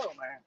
Oh man.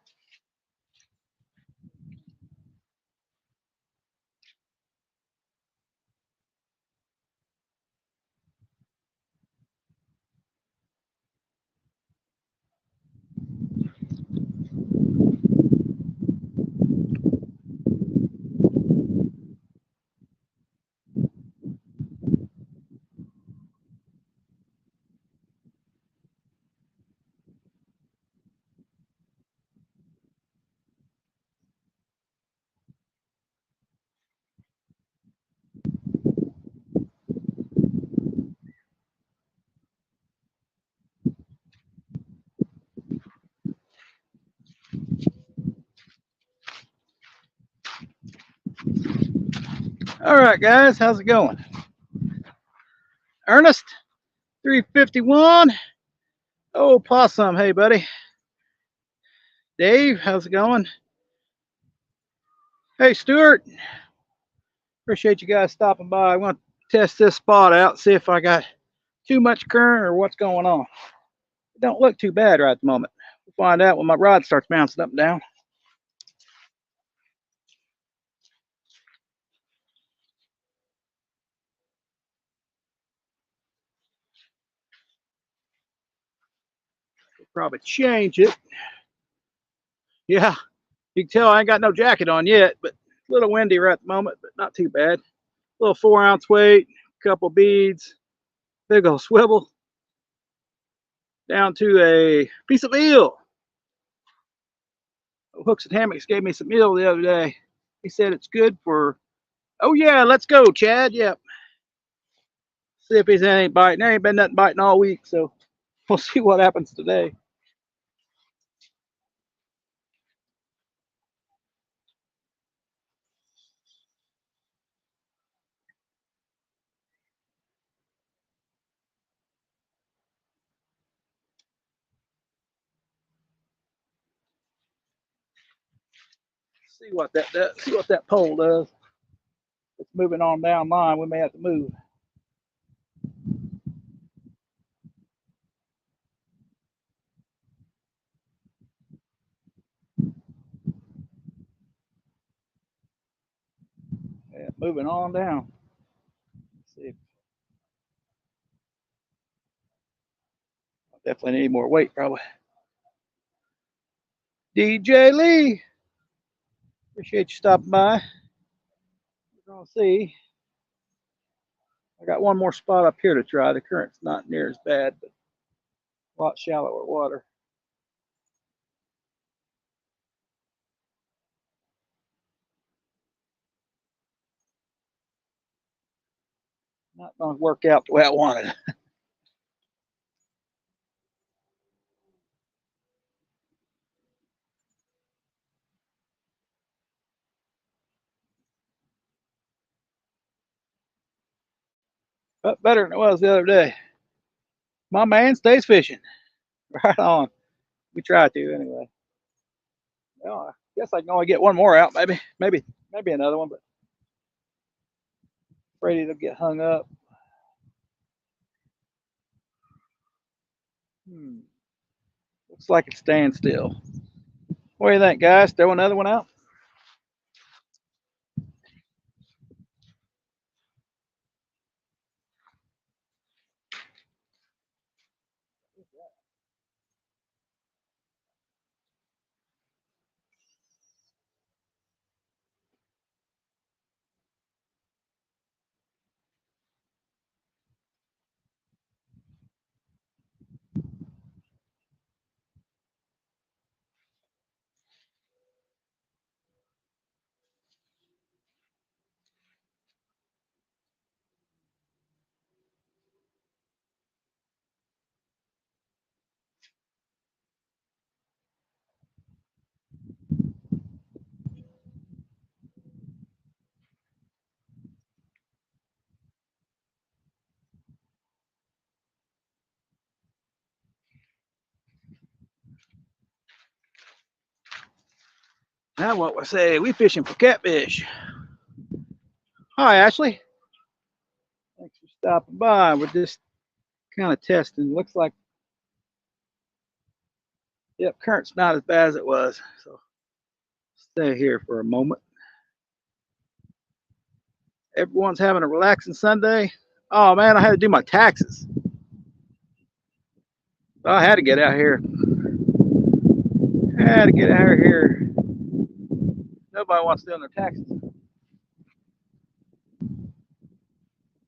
All right, guys, how's it going? Ernest, 351. Oh, Possum, hey, buddy. Dave, how's it going? Hey, Stuart, appreciate you guys stopping by. I want to test this spot out, see if I got too much current or what's going on. It don't look too bad right at the moment. We'll find out when my rod starts bouncing up and down. We'll probably change it. Yeah, you can tell I ain't got no jacket on yet, but a little windy right at the moment, but not too bad. A little 4-ounce weight, couple beads, big old swivel, down to a piece of eel. Hooks and Hammocks gave me some eel the other day. He said it's good for, oh yeah, let's go, Chad. Yep. See if he's ain't biting. There ain't been nothing biting all week, so we'll see what happens today. See what that does. See what that pole does. It's moving on down line. We may have to move. Yeah, moving on down. Let's see. Definitely need more weight, probably. DJ Lee, appreciate you stopping by. We're gonna see. I got one more spot up here to try. The current's not near as bad, but a lot shallower water. Not gonna work out the way I wanted. But better than it was the other day. My man stays fishing. Right on. We try to anyway. Well, I guess I can only get one more out, maybe another one, but afraid it'll get hung up. Looks like it's staying still. What do you think, guys? Throw another one out? Now what we say? We fishing for catfish. Hi, Ashley. Thanks for stopping by. We're just kind of testing. Looks like Yep, current's not as bad as it was. So stay here for a moment. Everyone's having a relaxing Sunday. Oh man, I had to do my taxes. I had to get out here. I had to get out of here. Nobody wants to do their taxes.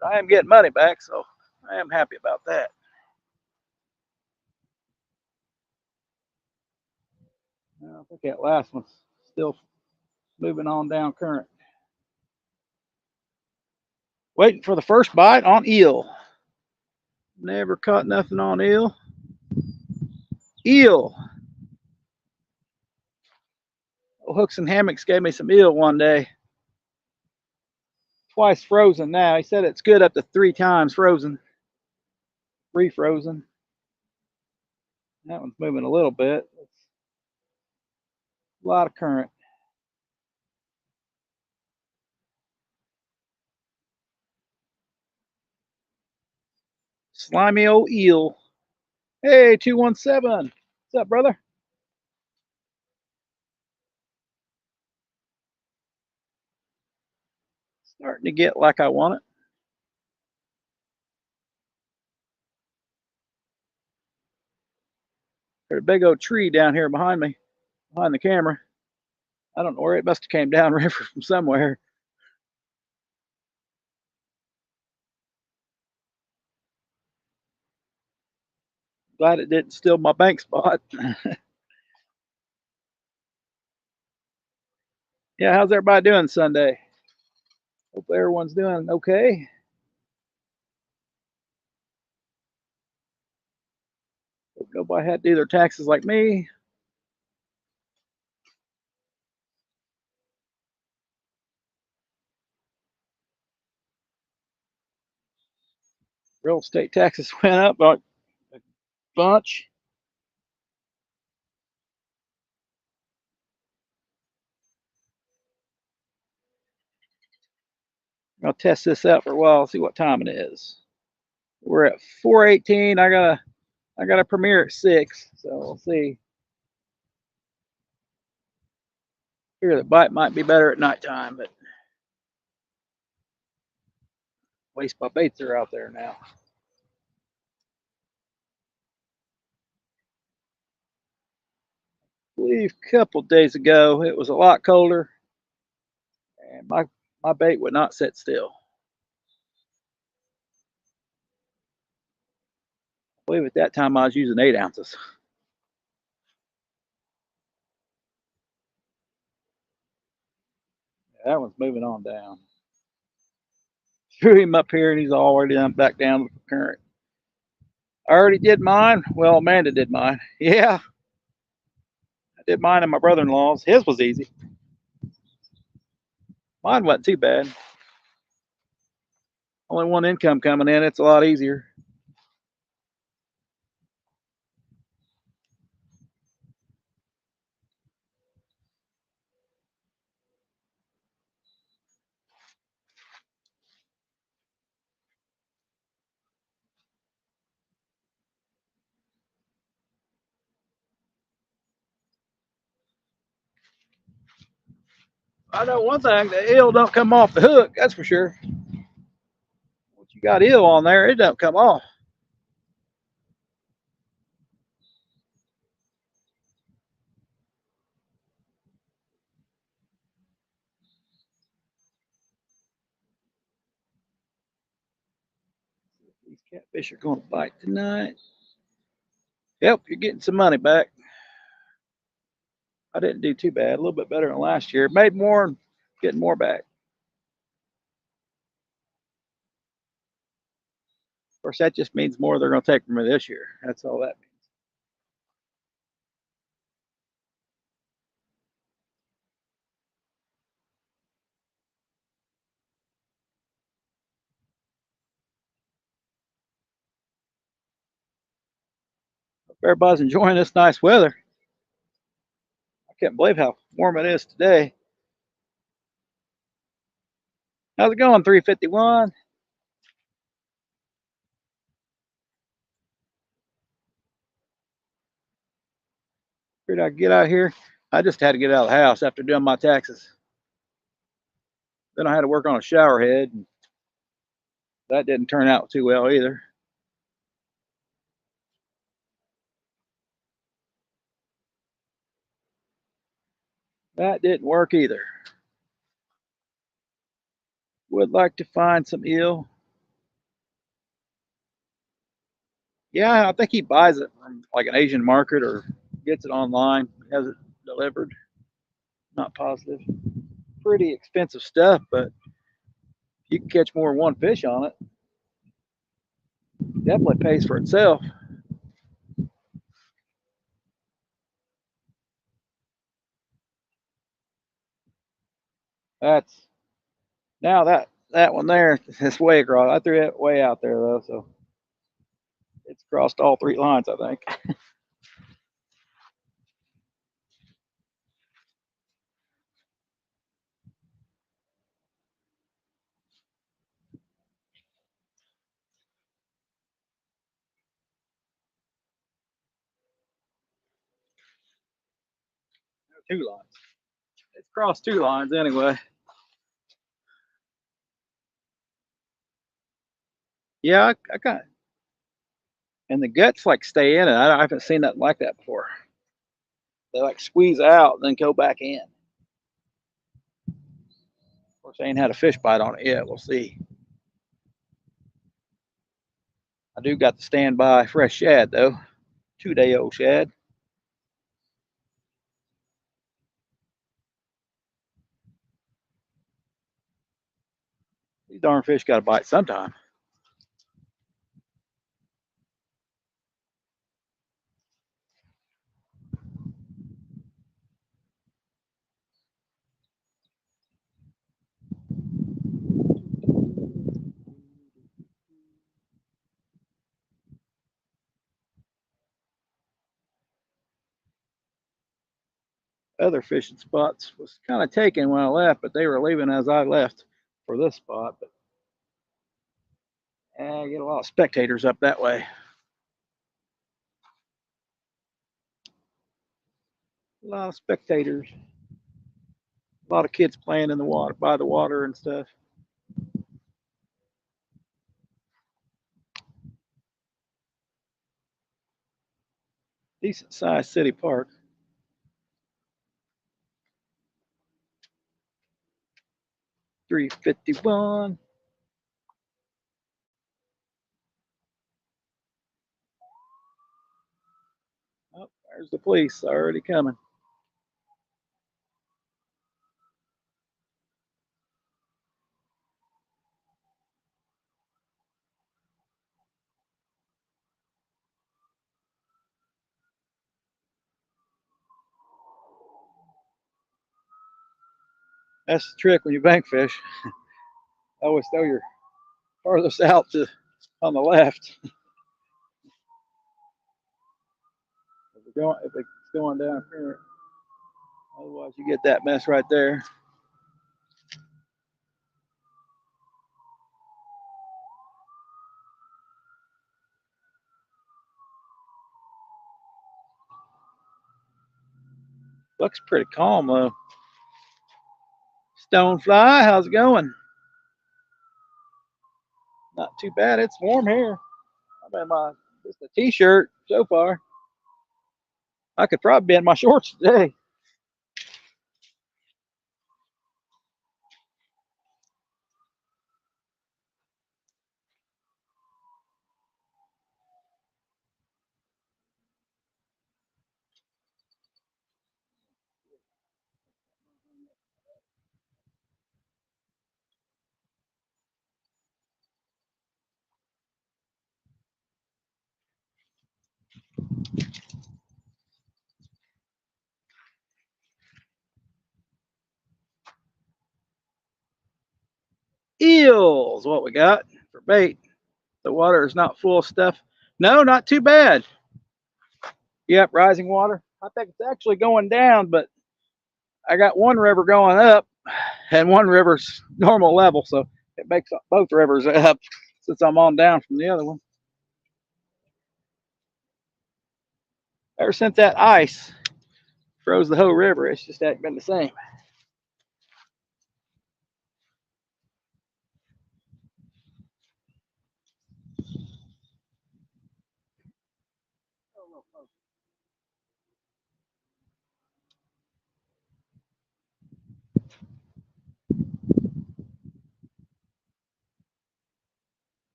I am getting money back, so I am happy about that. I think that last one's still moving on down current. Waiting for the first bite on eel. Never caught nothing on eel. Eel. Hooks and Hammocks gave me some eel one day. Twice frozen now. He said it's good up to 3 times frozen. Refrozen. That one's moving a little bit. It's a lot of current. Slimy old eel. Hey, 217. What's up, brother? Starting to get like I want it. There's a big old tree down here behind me, behind the camera. I don't know where it must have came down river from somewhere. Glad it didn't steal my bank spot. Yeah, how's everybody doing Sunday? Hope everyone's doing okay. Hope nobody had to do their taxes like me. Real estate taxes went up a bunch. I'll test this out for a while, see what time it is. We're at 4:18. I got a premiere at 6, so we'll see. Here the bite might be better at nighttime, but waste my baits are out there now. I believe a couple days ago it was a lot colder, and my bait would not sit still. I believe at that time I was using 8 ounces. That one's moving on down. Threw him up here and he's already back down the current. I already did mine. Well, Amanda did mine. Yeah, I did mine and my brother-in-law's. His was easy. Mine wasn't too bad. Only one income coming in. It's a lot easier. I know one thing: the eel don't come off the hook. That's for sure. Once you got eel on there, it don't come off. These catfish are going to bite tonight. Yep, you're getting some money back. I didn't do too bad. A little bit better than last year. Made more and getting more back. Of course, that just means more they're going to take from me this year. That's all that means. Hope everybody's enjoying this nice weather. I can't believe how warm it is today. How's it going, 351? Figured I could get out here. I just had to get out of the house after doing my taxes. Then I had to work on a shower head, and that didn't turn out too well either. That didn't work either. Would like to find some eel. Yeah, I think he buys it from like an Asian market or gets it online, has it delivered. Not positive. Pretty expensive stuff, but you can catch more than one fish on it. Definitely pays for itself. That's now that one there is way across. I threw it way out there though, so it's crossed all three lines, I think. 2 lines. It's crossed 2 lines anyway. Yeah, I kind of, and the guts like stay in it. I haven't seen nothing like that before. They like squeeze out and then go back in. Of course, I ain't had a fish bite on it yet. We'll see. I do got the standby fresh shad though, 2-day-old shad. These darn fish got to bite sometime. Other fishing spots was kind of taken when I left, but they were leaving as I left for this spot. But I get a lot of spectators up that way. A lot of spectators. A lot of kids playing in the water, by the water and stuff. Decent sized city park. 351. Oh, there's the police already coming. That's the trick when you bank fish. Always throw your farthest out to on the left. If it's going down here, otherwise you get that mess right there. Looks pretty calm though. Stonefly, how's it going? Not too bad. It's warm here. I'm in my just a t-shirt so far. I could probably be in my shorts today. Eels, what we got for bait. The water is not full of stuff. No, not too bad. Yep, rising water. I think it's actually going down, but I got one river going up and one river's normal level, so it makes both rivers up since I'm on down from the other one. Ever since that ice Froze the whole river. It's just hasn't been the same.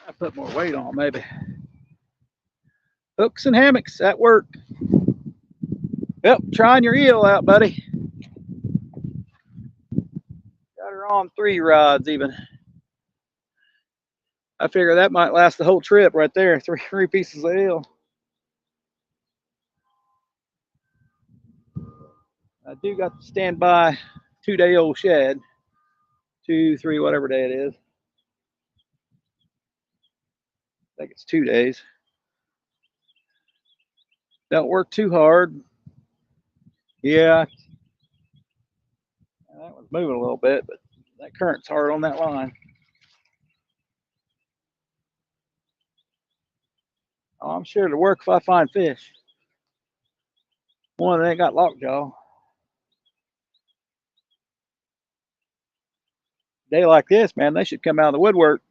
I put more weight on, maybe. Hooks and hammocks at work. Yep, trying your eel out, buddy. Got her on 3 rods even. I figure that might last the whole trip right there. Three pieces of eel. I do got to stand by 2-day-old shad. 2, 3, whatever day it is. I think it's 2 days. Don't work too hard. Yeah, that one's moving a little bit, but that current's hard on that line. Oh, I'm sure it'll work if I find fish. One that ain't got lockjaw. Day like this, man, they should come out of the woodwork.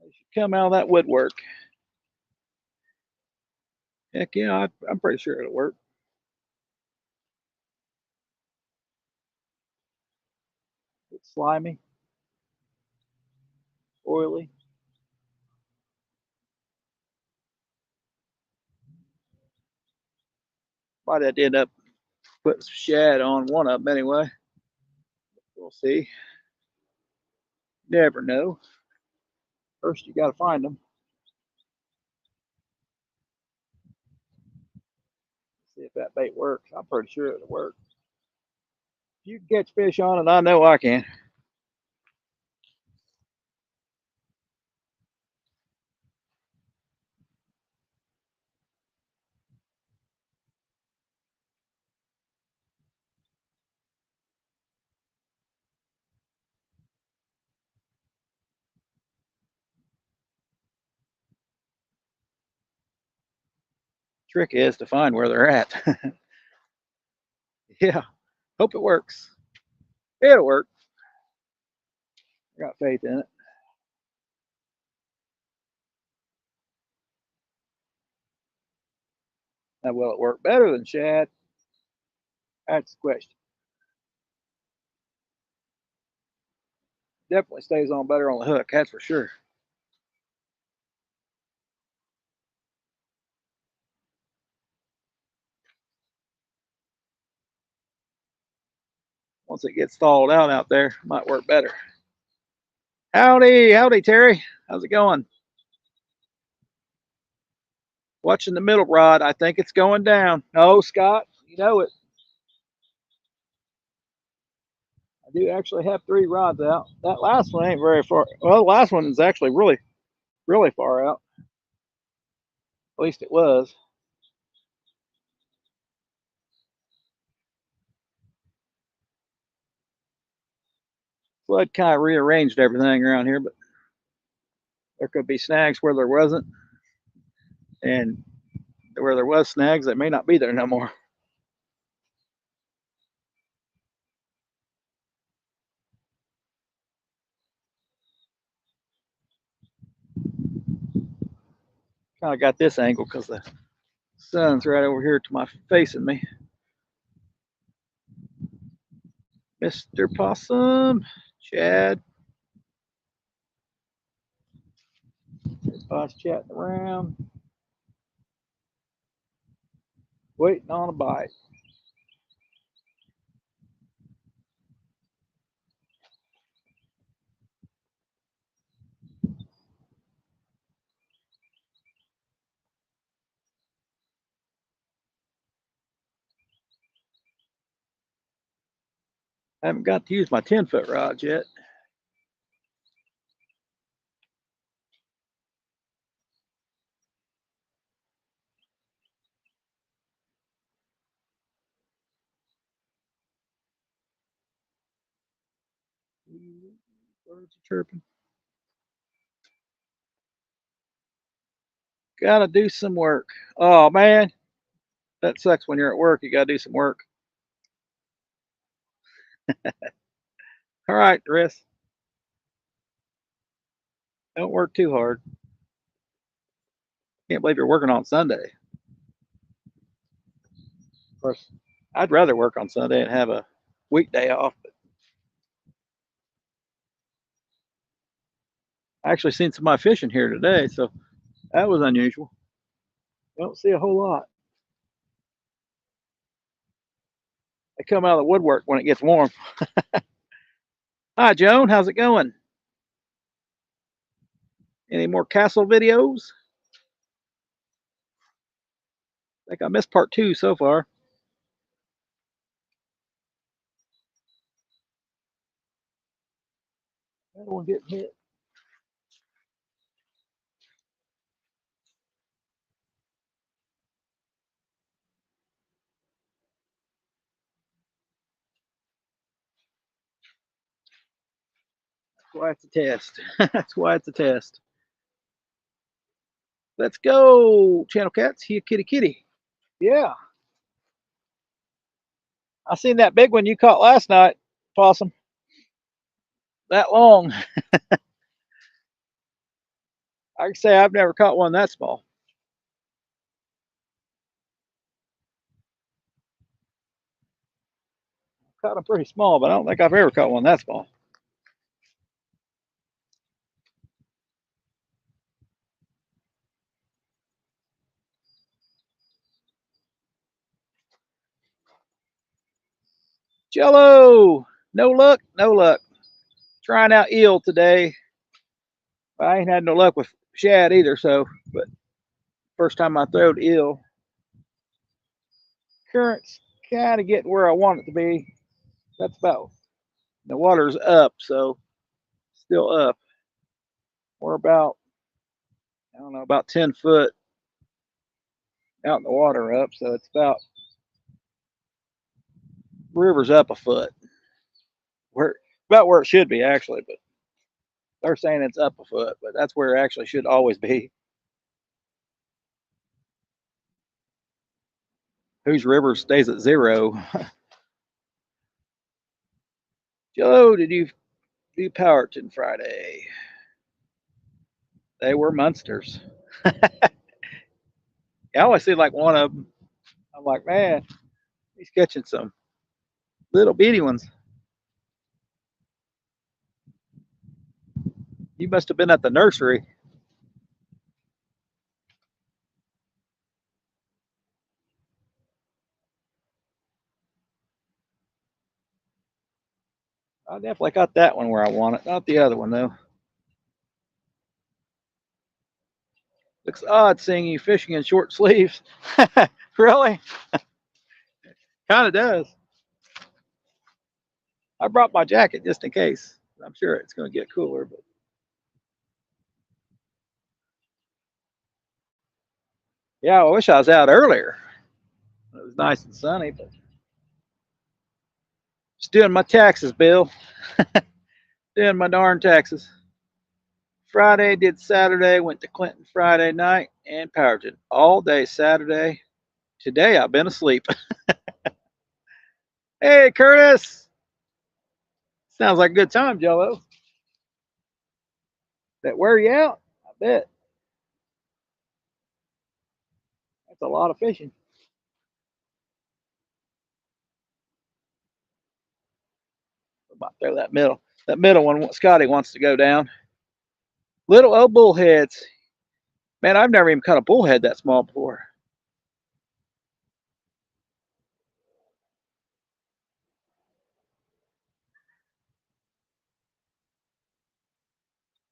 They should come out of that woodwork. Heck yeah, I'm pretty sure it'll work. It's slimy, oily. Might have to end up putting some shad on one of them anyway. We'll see. Never know. First, you got to find them. See if that bait works. I'm pretty sure it'll work. If you can catch fish on it, I know I can. Trick is to find where they're at. Yeah, hope it works. It'll work. I got faith in it. Now, will it work better than shad? That's the question. Definitely stays on better on the hook, that's for sure. Once it gets thawed out there, it might work better. Howdy, howdy, Terry. How's it going? Watching the middle rod. I think it's going down. Oh, Scott, you know it. I do actually have 3 rods out. That last one ain't very far. Well, the last one is actually really far out. At least it was. Flood kind of rearranged everything around here, but there could be snags where there wasn't, and where there was snags, they may not be there no more. Kind of got this angle because the sun's right over here to my facing me. Mr. Possum, Chad. Everybody's chatting around, waiting on a bite. I haven't got to use my 10-foot rods yet. Birds are chirping. Gotta do some work. Oh man, that sucks when you're at work. You gotta do some work. All right, Chris. Don't work too hard. Can't believe you're working on Sunday. Of course, I'd rather work on Sunday and have a weekday off. But I actually seen some of my fishing here today, so that was unusual. Don't see a whole lot. They come out of the woodwork when it gets warm. Hi, Joan. How's it going? Any more castle videos? I think I missed part 2 so far. I don't want to get hit. That's why it's a test. That's why it's a test. Let's go, Channel Cats. Here, kitty, kitty. Yeah, I seen that big one you caught last night, Possum. That long. I can say I've never caught one that small. Caught them pretty small, but I don't think I've ever caught one that small. Jello, no luck, no luck. Trying out eel today. I ain't had no luck with shad either, so, but first time I throwed eel. Current's kind of getting where I want it to be. That's about, the water's up, so still up. We're about, I don't know, about 10 foot out in the water up, so it's about, river's up a foot. Where, about where it should be actually, but they're saying it's up a foot, but that's where it actually should always be. Whose river stays at 0? Joe, did you do Powerton Friday? They were monsters. I always see like one of them. I'm like, man, he's catching some little bitty ones. You must have been at the nursery. I definitely got that one where I want it, not the other one though. Looks odd seeing you fishing in short sleeves. Really? Kind of does. I brought my jacket just in case. I'm sure it's going to get cooler, but yeah, I wish I was out earlier. It was nice and sunny, but just doing my taxes, Bill. Doing my darn taxes. Friday, did Saturday, went to Clinton Friday night and Powerton all day Saturday. Today I've been asleep. Hey, Curtis. Sounds like a good time, Jello. That wear you out? I bet. That's a lot of fishing. I might throw that middle. That middle one, Scotty wants to go down. Little old bullheads. Man, I've never even caught a bullhead that small before.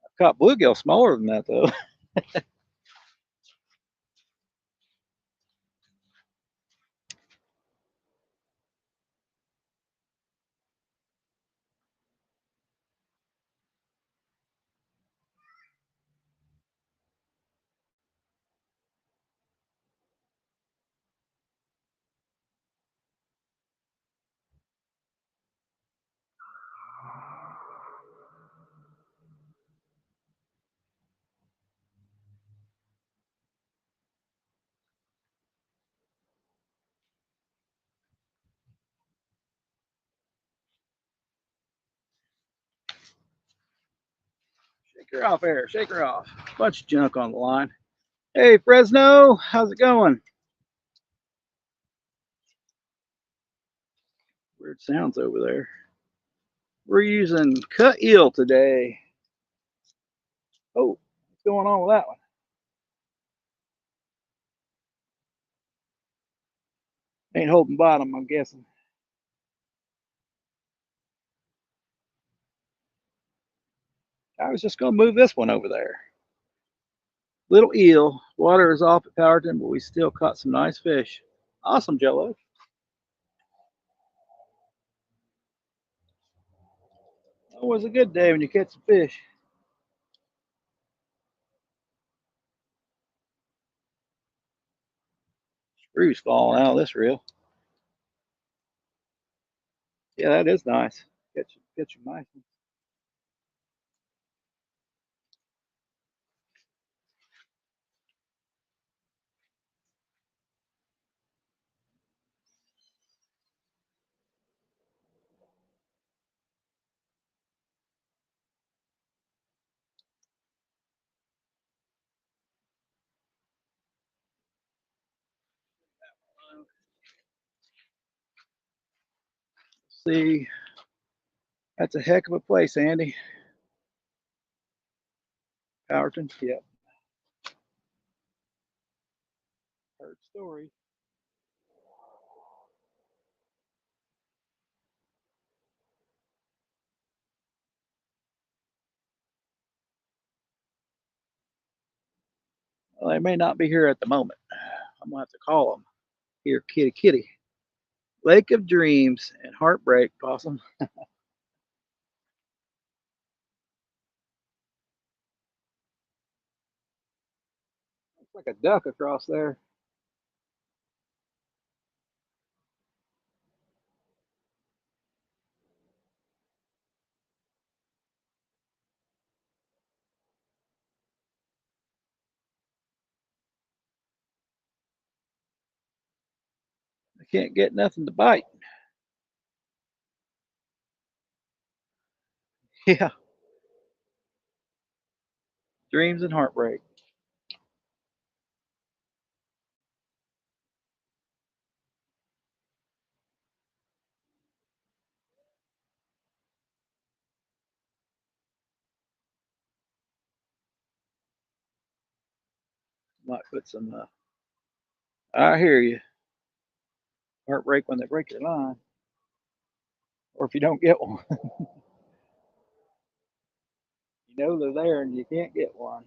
I've caught bluegill smaller than that, though. her off there. Shake her off. Bunch of junk on the line. Hey, Fresno, how's it going? Weird sounds over there. We're using cut eel today. Oh, what's going on with that one? Ain't holding bottom, I'm guessing. I was just going to move this one over there. Little eel. Water is off at Powerton, but we still caught some nice fish. Awesome, Jello. Always a good day when you catch some fish. Screws falling out of this reel. Yeah, that is nice. Catch a nice one. See, that's a heck of a place, Andy. Powerton. Yep. Heard story. Well, they may not be here at the moment. I'm gonna have to call them. Here, kitty, kitty. Lake of Dreams and Heartbreak, Possum. Looks like a duck across there. I can't get nothing to bite. Yeah, dreams and heartbreak. Might put some. I hear you. Heartbreak when they break your line, or if you don't get one. You know they're there and you can't get one.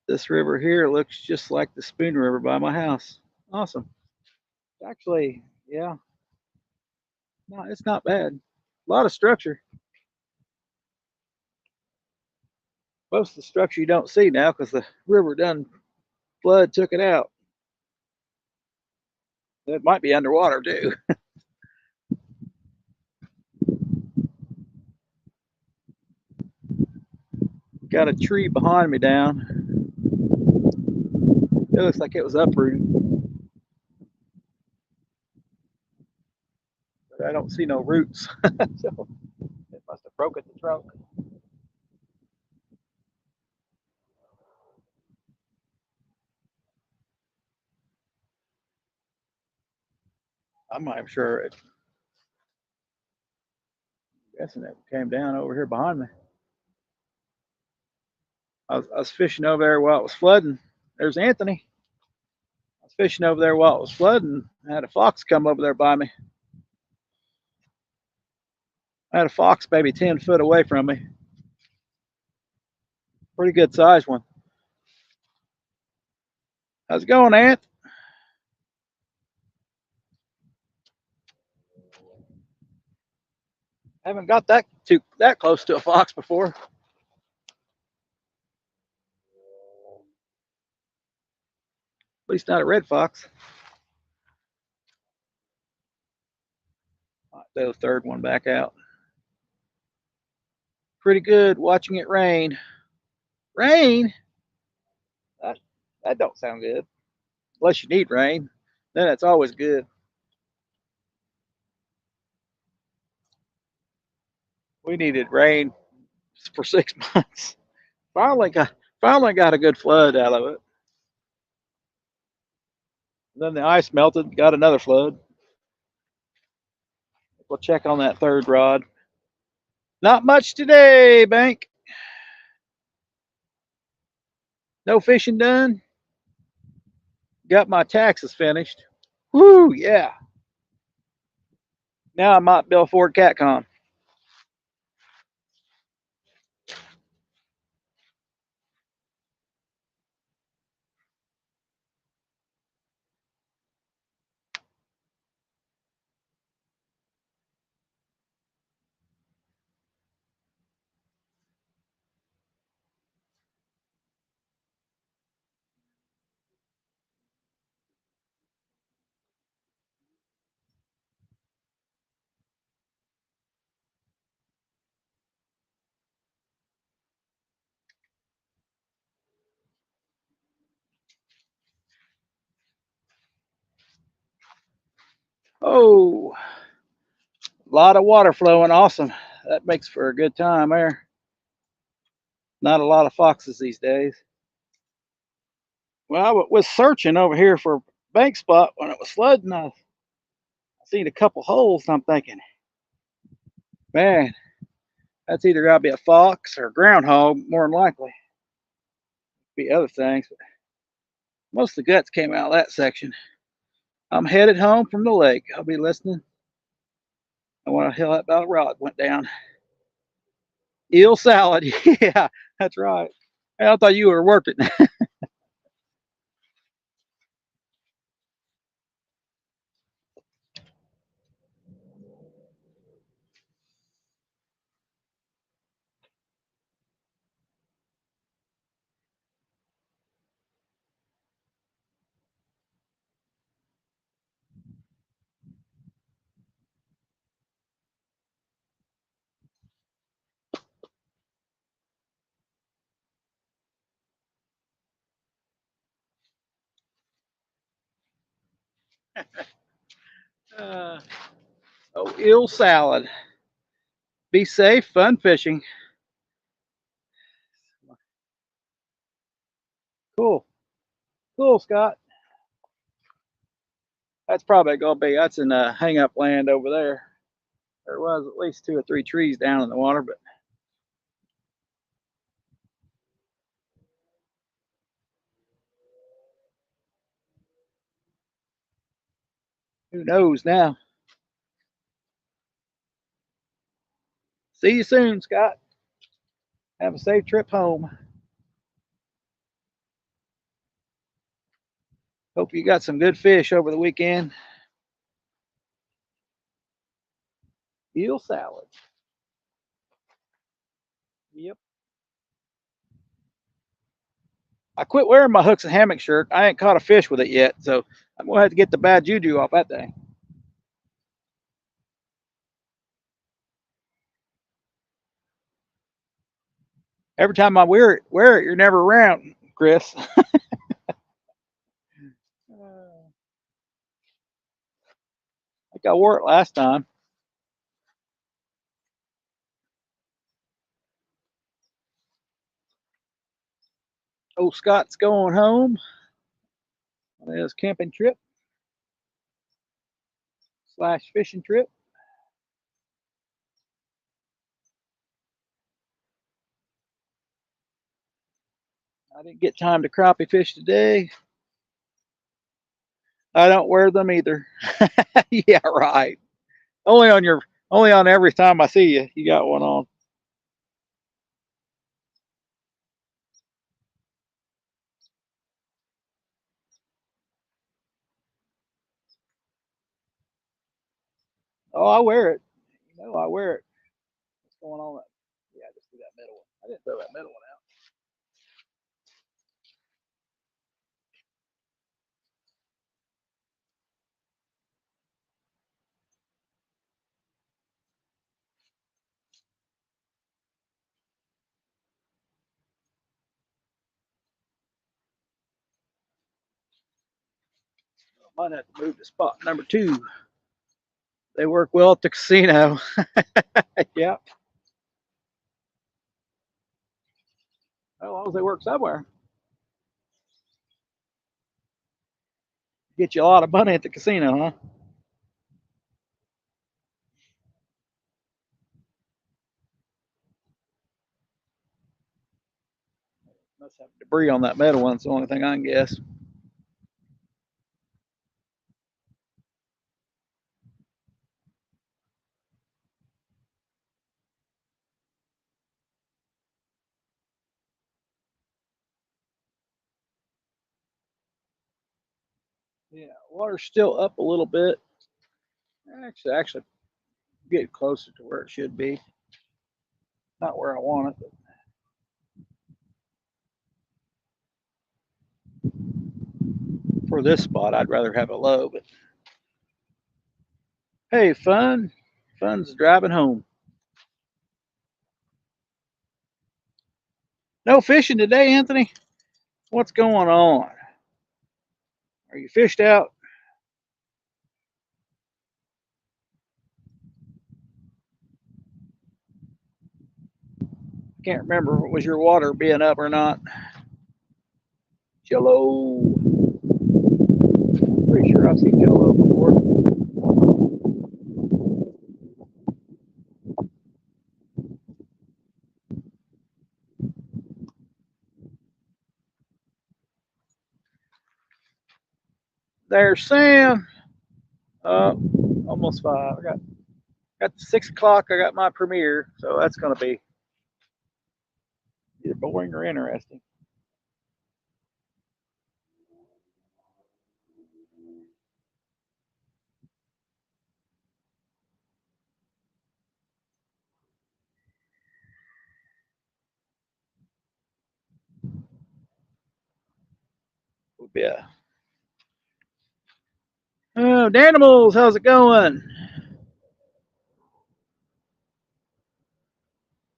This river here looks just like the Spoon River by my house. Awesome. Actually, yeah, no, it's not bad. A lot of structure. Most of the structure you don't see now because the river done flood took it out. It might be underwater too. Got a tree behind me down. It looks like it was uprooted, but I don't see no roots. So it must have broke at the trunk. I'm not sure. I'm guessing it came down over here behind me. I was fishing over there while it was flooding. There's Anthony. I was fishing over there while it was flooding. I had a fox come over there by me. I had a fox maybe 10 foot away from me. Pretty good sized one. How's it going, Ant? Haven't got that close to a fox before. At least not a red fox. throw the third one back out. Pretty good watching it rain. Rain? That, that don't sound good. Unless you need rain. Then it's always good. We needed rain for 6 months. Finally got a good flood out of it. Then the ice melted, got another flood. We'll check on that third rod. Not much today, Bank. No fishing done. Got my taxes finished. Woo, yeah. Now I might bill Ford CatCon. Oh, a lot of water flowing. Awesome. That makes for a good time there. Not a lot of foxes these days. Well, I was searching over here for a bank spot when it was flooding. I seen a couple holes, and I'm thinking, man, that's either got to be a fox or a groundhog, more than likely. Be other things, but most of the guts came out of that section. I'm headed home from the lake. I'll be listening. I want to hear that about a rod went down. Eel salad. Yeah, that's right. Hey, I thought you were working. uh, oh, eel salad. Be safe, fun fishing. Cool. Cool, Scott. That's probably going to be, that's in hang up land over there. There was at least 2 or 3 trees down in the water, but who knows now. See you soon, Scott. Have a safe trip home. Hope you got some good fish over the weekend. Eel salad. Yep. I quit wearing my hooks and hammock shirt. I ain't caught a fish with it yet, so I'm gonna have to get the bad juju off that thing. Every time I wear it, you're never around, Chris. I think I wore it last time. Oh, Scott's going home on his camping trip slash fishing trip. I didn't get time to crappie fish today. I don't wear them either. Yeah, right. Only on your only on every time I see you, you got one on. Oh, I wear it. You know, I wear it. What's going on? Yeah, I just threw that middle one. I didn't throw that middle one out. Might have to move to spot number 2. They work well at the casino. Yeah. As long as they work somewhere. Get you a lot of money at the casino, huh? Must have debris on that metal one. It's the only thing I can guess. Yeah, water's still up a little bit. Actually, get closer to where it should be. Not where I want it, but for this spot, I'd rather have it low. But hey, fun's driving home. No fishing today, Anthony. What's going on? Are you fished out? Can't remember. Was your water being up or not? Jello. Pretty sure I've seen Jello before. There's Sam. Almost 5. I got 6 o'clock. I got my premiere, so that's going to be either boring or interesting. Yeah. Oh, Danimals, how's it going?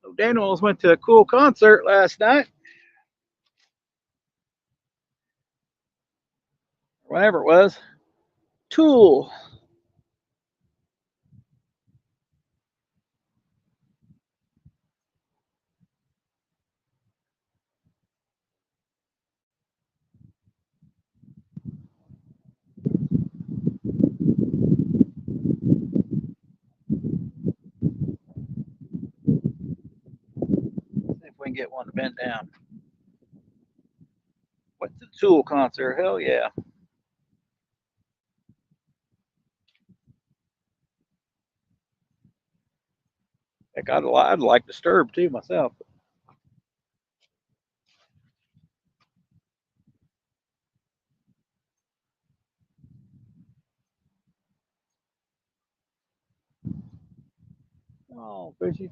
So Danimals went to a cool concert last night. Whatever it was. Tool. See if we can get one to bend down. What's the Tool concert? Hell yeah. Heck, I'd like Disturb too myself. Oh, fishy.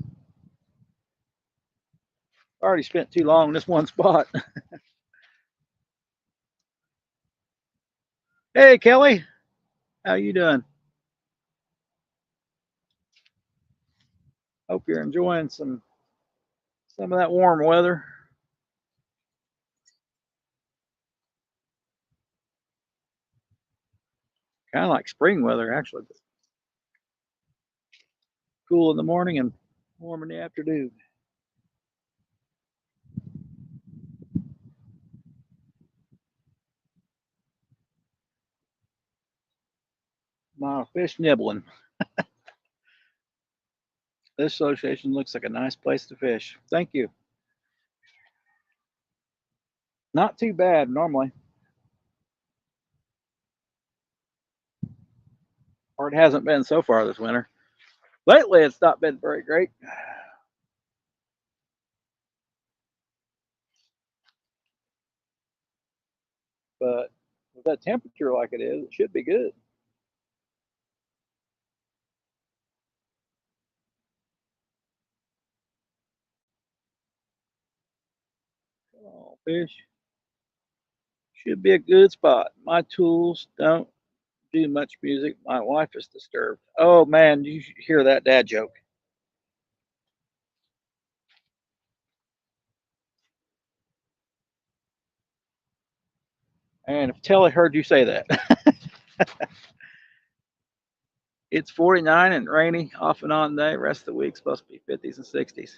Already spent too long in this one spot. Hey, Kelly. How you doing? Hope you're enjoying some of that warm weather. Kind of like spring weather, actually. Cool in the morning and warm in the afternoon. My fish nibbling. This association looks like a nice place to fish. Thank you. Not too bad normally. Or it hasn't been so far this winter. Lately, it's not been very great. But with that temperature like it is, it should be good. Come on, fish. Should be a good spot. My tools don't do much music. My wife is disturbed. Oh man, you hear that dad joke? And if Telly heard you say that, It's 49 and rainy off and on day. Rest of the week supposed to be 50s and 60s.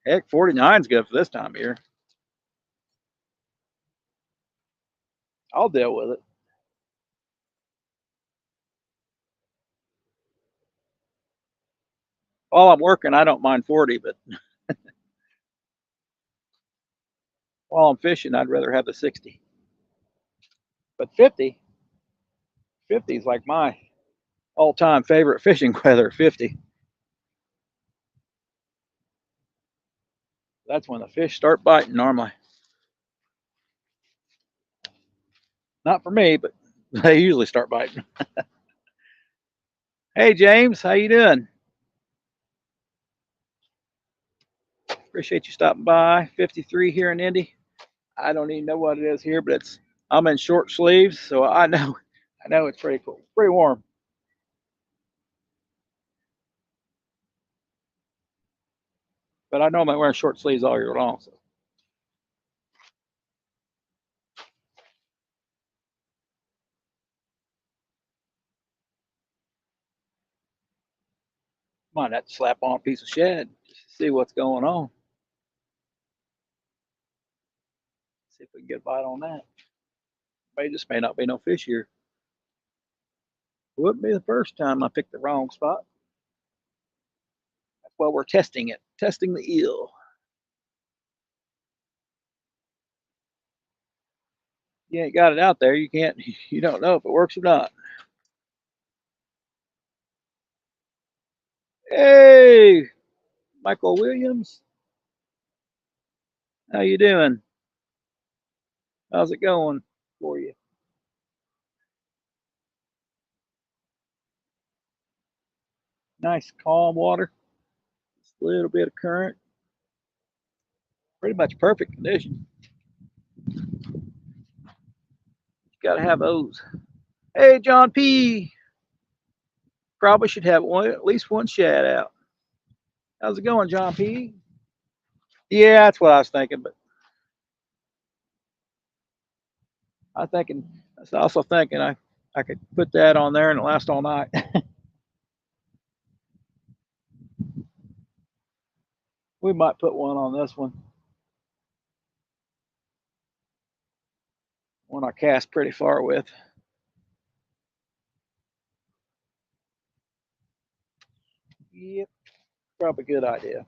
Heck, 49 is good for this time of year. I'll deal with it. While I'm working, I don't mind 40, but while I'm fishing, I'd rather have the 60. But 50 is like my all-time favorite fishing weather. 50. That's when the fish start biting normally. Not for me, but they usually start biting. Hey James, how you doing? Appreciate you stopping by. 53 here in Indy. I don't even know what it is here, but I'm in short sleeves, so I know it's pretty cool. Pretty warm. But I know I'm wearing short sleeves all year long. So might have to slap on a piece of shad just to see what's going on. See if we can get a bite on that. May not be no fish here. Wouldn't be the first time I picked the wrong spot. That's why we're testing it. Testing the eel. You ain't got it out there. You can't. You don't know if it works or not. Hey, Michael Williams, how you doing? How's it going for you? Nice calm water. Just a little bit of current. Pretty much perfect condition. You got to have those. Hey, John P. Probably should have at least one shad out. How's it going, John P? Yeah, that's what I was thinking, but I was also thinking I could put that on there and it last all night. We might put one on this one I cast pretty far with. Yep, probably a good idea.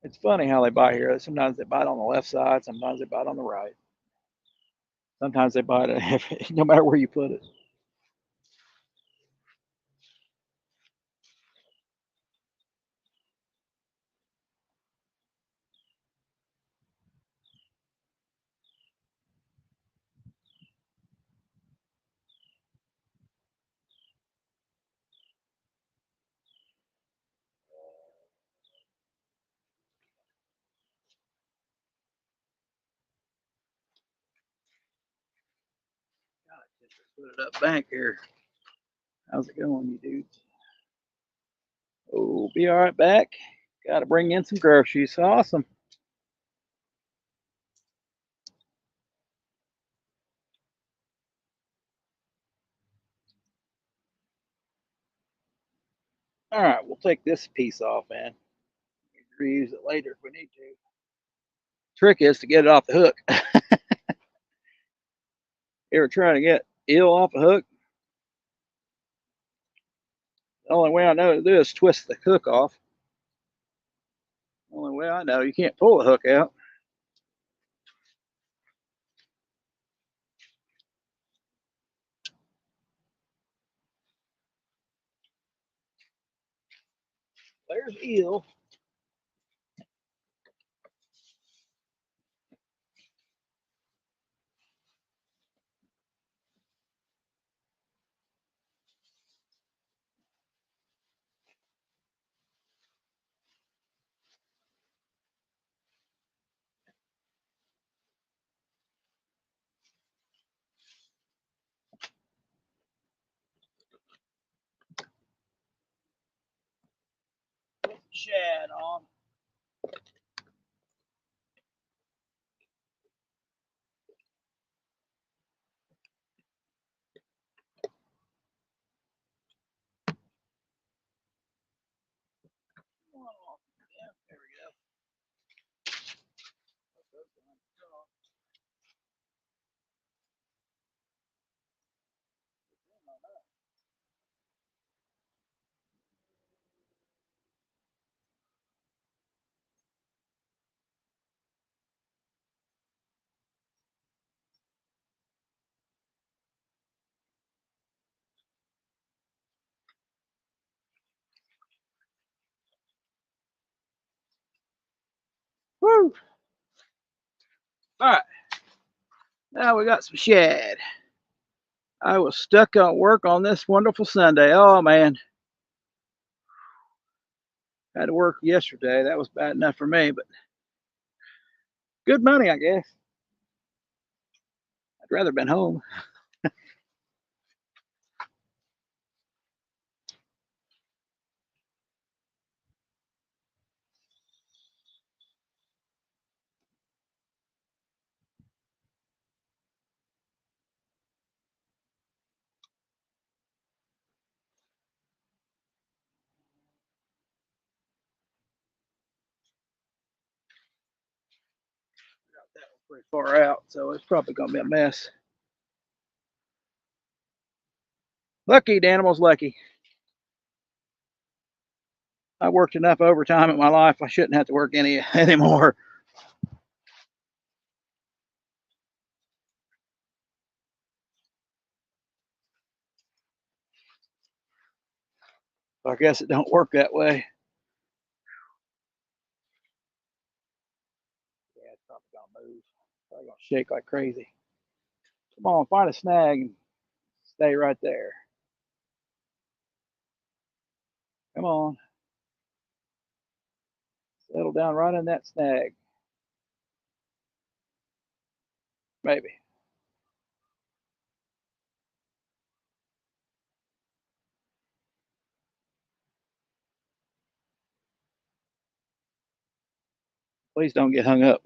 It's funny how they bite here. Sometimes they bite on the left side, sometimes they bite on the right. Sometimes they bite it no matter where you put it. Just put it up bank here. How's it going, you dudes? Oh, be all right back. Got to bring in some groceries. Awesome. All right, we'll take this piece off, man. Reuse it later if we need to. Trick is to get it off the hook. You ever trying to get eel off a hook? The only way I know to do is twist the hook off. The only way I know, you can't pull the hook out. There's eel. Shad on. Woo! All right, now we got some shad. I was stuck on work on this wonderful Sunday. Oh man, had to work yesterday. That was bad enough for me, but good money, I guess. I'd rather been home. That was pretty far out, so it's probably gonna be a mess. Lucky, the animal's lucky. I worked enough overtime in my life. I shouldn't have to work any anymore. I guess it don't work that way. Yeah, it's probably gonna move. Probably gonna shake like crazy. Come on, find a snag and stay right there. Come on, settle down right in that snag. Maybe. Please don't get hung up.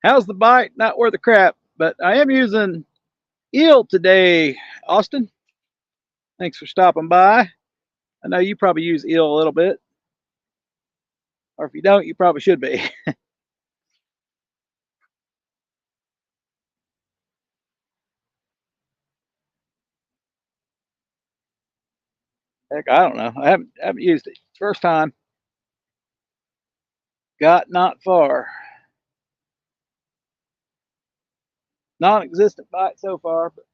How's the bite? Not worth a crap, but I am using eel today, Austin. Thanks for stopping by. I know you probably use eel a little bit, or if you don't, you probably should be. Heck, I don't know. I haven't used it. First time. Got not far. Non-existent bite so far, but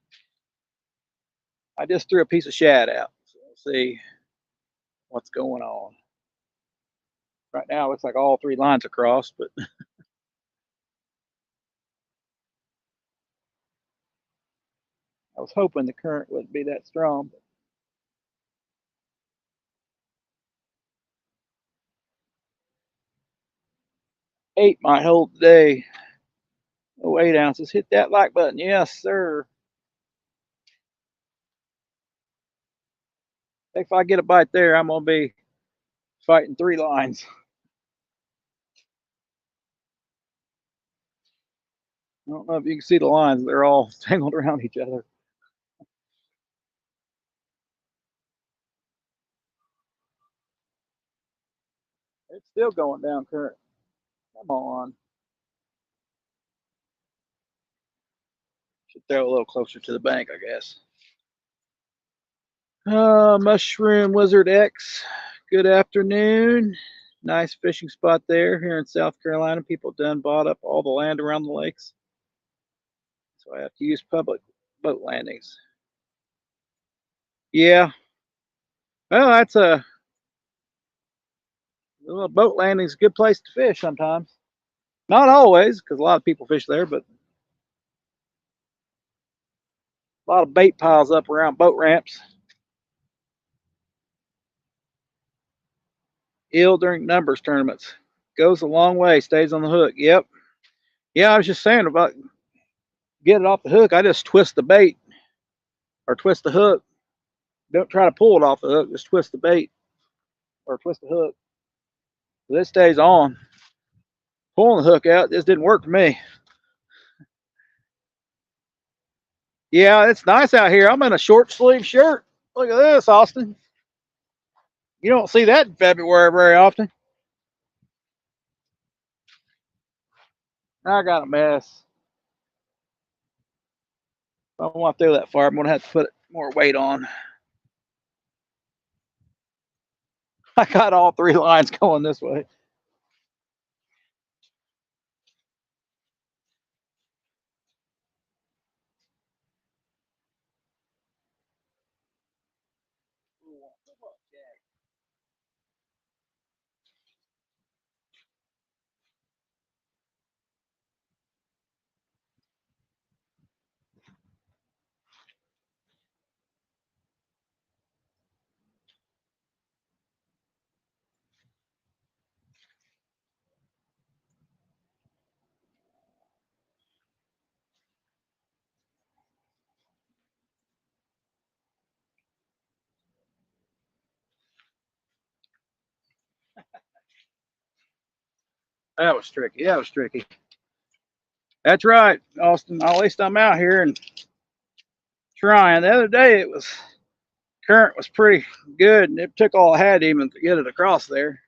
I just threw a piece of shad out. So we'll see what's going on. Right now, it looks like all three lines are crossed, but I was hoping the current wouldn't be that strong. But 8 might hold today. Oh, 8 ounces. Hit that like button. Yes, sir. If I get a bite there, I'm going to be fighting three lines. I don't know if you can see the lines. They're all tangled around each other. It's still going down current. Come on. Should throw a little closer to the bank, I guess. Mushroom Wizard X. Good afternoon. Nice fishing spot there here in South Carolina. People done bought up all the land around the lakes. So I have to use public boat landings. Yeah. Well, that's a little boat landing's a good place to fish sometimes. Not always, because a lot of people fish there, but a lot of bait piles up around boat ramps. Eel during numbers tournaments. Goes a long way, stays on the hook. Yep. Yeah, I was just saying about get it off the hook. I just twist the bait or twist the hook. Don't try to pull it off the hook. Just twist the bait or twist the hook. So this stays on. Pulling the hook out just didn't work for me. Yeah, it's nice out here. I'm in a short sleeve shirt. Look at this, Austin. You don't see that in February very often. I got a mess. If I want to throw that far, I'm going to have to put more weight on. I got all three lines going this way. That was tricky. That was tricky. That's right, Austin. At least I'm out here and trying. The other day it was current was pretty good, and it took all I had even to get it across there.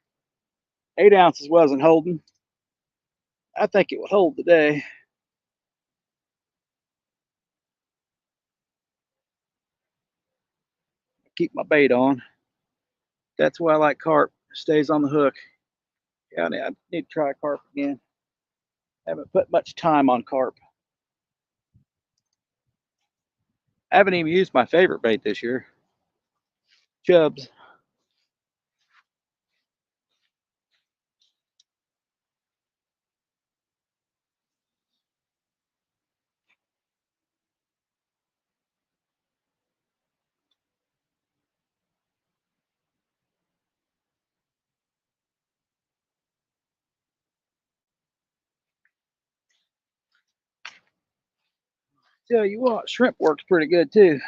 8 ounces wasn't holding. I think it would hold today. Keep my bait on. That's why I like carp. Stays on the hook. Yeah, I need to try carp again. Haven't put much time on carp. I haven't even used my favorite bait this year. Chubs. Tell you what, shrimp works pretty good too.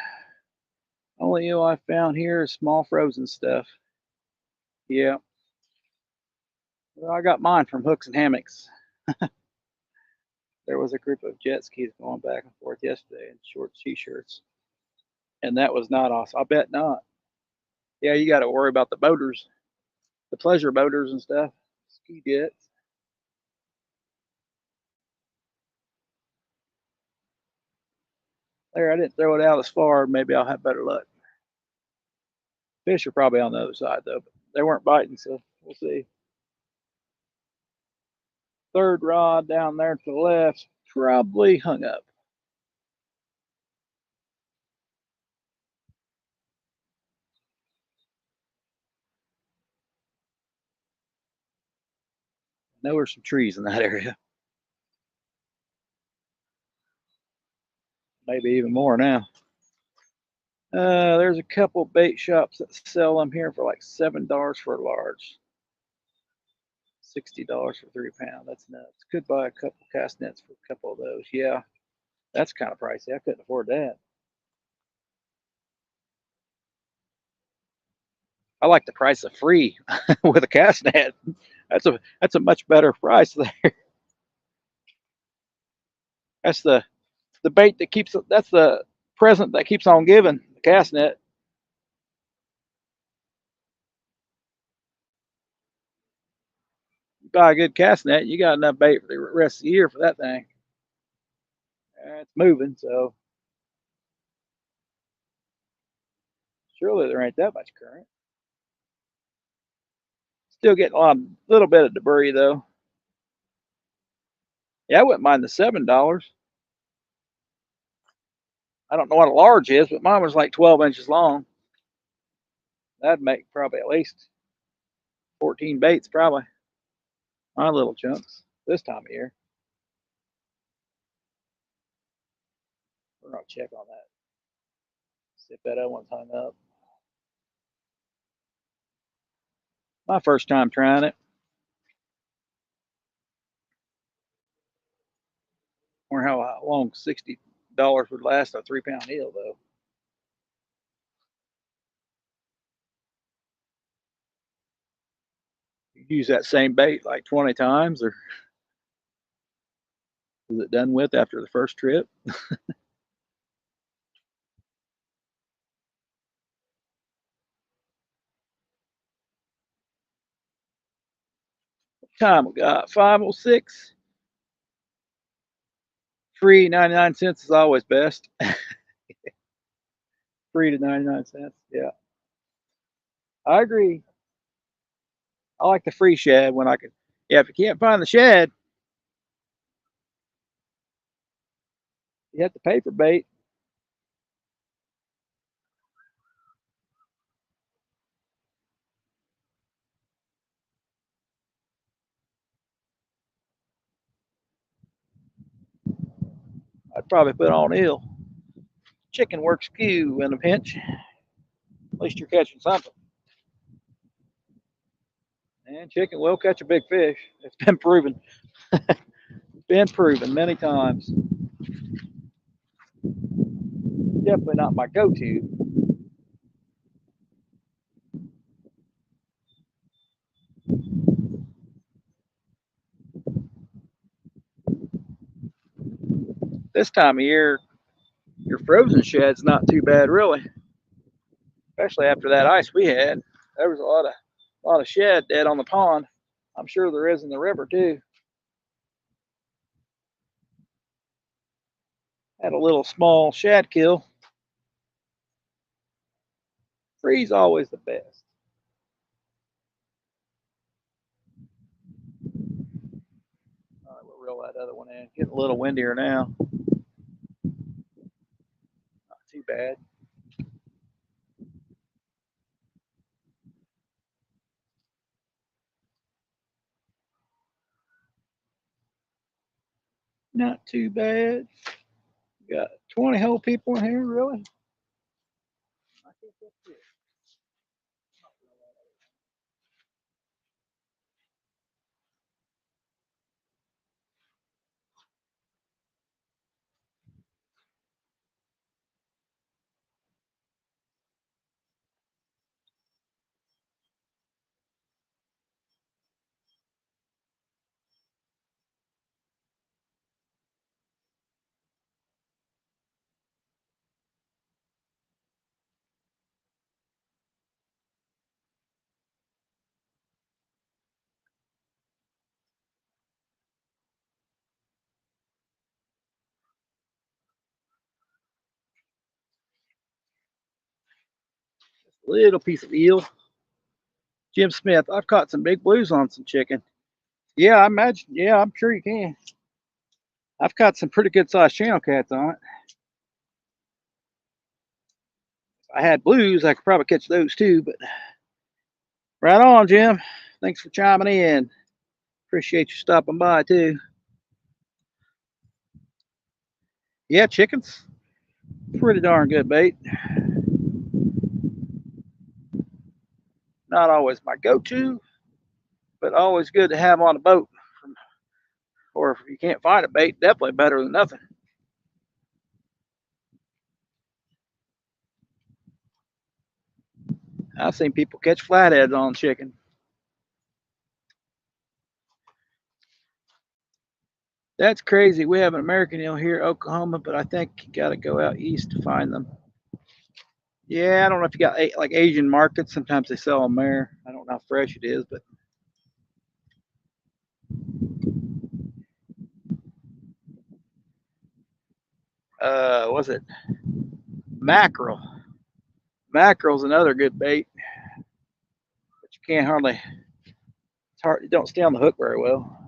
Only eel I found here is small frozen stuff. Yeah. Well, I got mine from hooks and hammocks. There was a group of jet skis going back and forth yesterday in short t-shirts, and that was not awesome. I bet not. Yeah, you got to worry about the boaters, the pleasure boaters and stuff, ski jets. There, I didn't throw it out as far. Maybe I'll have better luck. Fish are probably on the other side though, but they weren't biting, so we'll see. Third rod down there to the left, probably hung up. I know there's some trees in that area. Maybe even more now. There's a couple bait shops that sell them here for like $7 for a large. $60 for 3 pound. That's nuts. Could buy a couple cast nets for a couple of those. Yeah, that's kind of pricey. I couldn't afford that. I like the price of free with a cast net. That's a much better price there. That's the bait that keeps. That's the present that keeps on giving. The cast net. You buy a good cast net, you got enough bait for the rest of the year for that thing. It's moving, so surely there ain't that much current. Still getting a little bit of debris though. Yeah, I wouldn't mind the $7. I don't know what a large is, but mine was like 12 inches long. That'd make probably at least 14 baits, probably. My little chunks this time of year. We're gonna check on that. See if that other one's hung up. My first time trying it. Wonder how long $60 would last a 3 pound eel though. You use that same bait like 20 times, or is it done with after the first trip? Time we got 5:06. Free 99 cents is always best. Free to 99 cents. Yeah, I agree. I like the free shad when I can. Yeah, if you can't find the shad, you have to pay for bait. I'd probably put on eel. Chicken works skew in a pinch. At least you're catching something. And chicken will catch a big fish. It's been proven. Been proven many times. Definitely not my go-to. This time of year, your frozen shed's not too bad, really. Especially after that ice we had. There was a lot of shed dead on the pond. I'm sure there is in the river too. Had a little small shad kill. Free's always the best. All right, we'll reel that other one in. Getting a little windier now. Not too bad. Not too bad. Got 20 whole people in here, really? I think that's it. Little piece of eel. Jim Smith, I've caught some big blues on some chicken. Yeah, I imagine. Yeah, I'm sure you can. I've caught some pretty good sized channel cats on it. If I had blues, I could probably catch those too. But right on, Jim. Thanks for chiming in. Appreciate you stopping by too. Yeah, chickens. Pretty darn good bait. Not always my go-to, but always good to have on a boat. Or if you can't find a bait, definitely better than nothing. I've seen people catch flatheads on chicken. That's crazy. We have an American eel here, Oklahoma, but I think you got to go out east to find them. Yeah, I don't know if you got like Asian markets. Sometimes they sell them there. I don't know how fresh it is, but was it mackerel? Mackerel's another good bait, but you can't hardly. It's hard. You don't stay on the hook very well.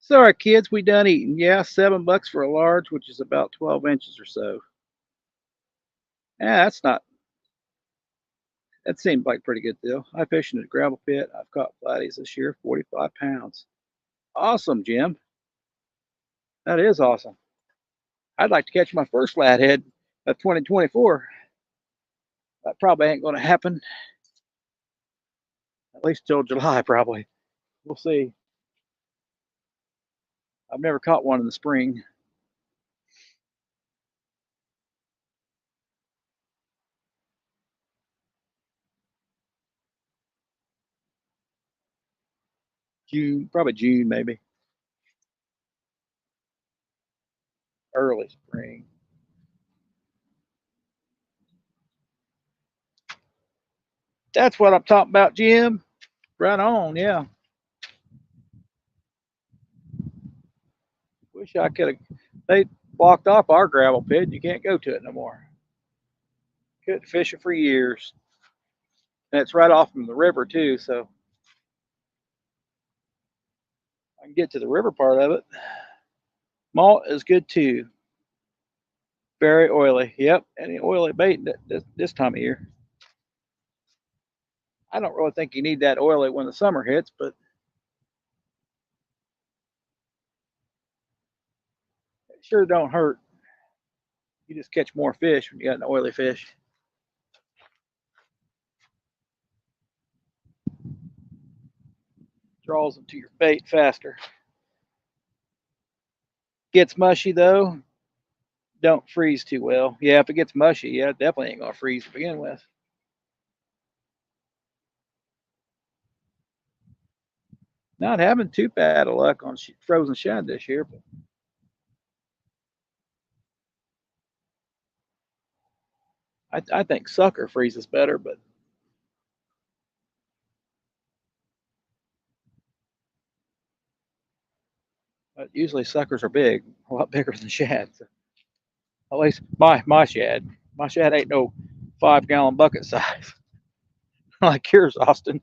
Sorry, kids, we done eating. Yeah, $7 for a large, which is about 12 inches or so. Yeah, that's not. That seemed like a pretty good deal. I fished in a gravel pit. I've caught flatties this year, 45 pounds. Awesome, Jim. That is awesome. I'd like to catch my first flathead of 2024. That probably ain't going to happen, at least till July, probably. We'll see. I've never caught one in the spring. June, probably June, maybe. Early spring. That's what I'm talking about, Jim. Right on, yeah. Wish I could have. They blocked off our gravel pit. You can't go to it no more. Couldn't fish it for years. And it's right off from the river, too, so I can get to the river part of it. Malt is good, too. Very oily. Yep, any oily bait this time of year. I don't really think you need that oily when the summer hits, but sure don't hurt. You just catch more fish when you got an oily fish. Draws them to your bait faster. Gets mushy though, don't freeze too well. Yeah, if it gets mushy, yeah, it definitely ain't gonna freeze to begin with. Not having too bad of luck on frozen shad this year, but I think sucker freezes better, but usually suckers are big, a lot bigger than shad. So at least my shad. My shad ain't no 5-gallon bucket size like yours, Austin.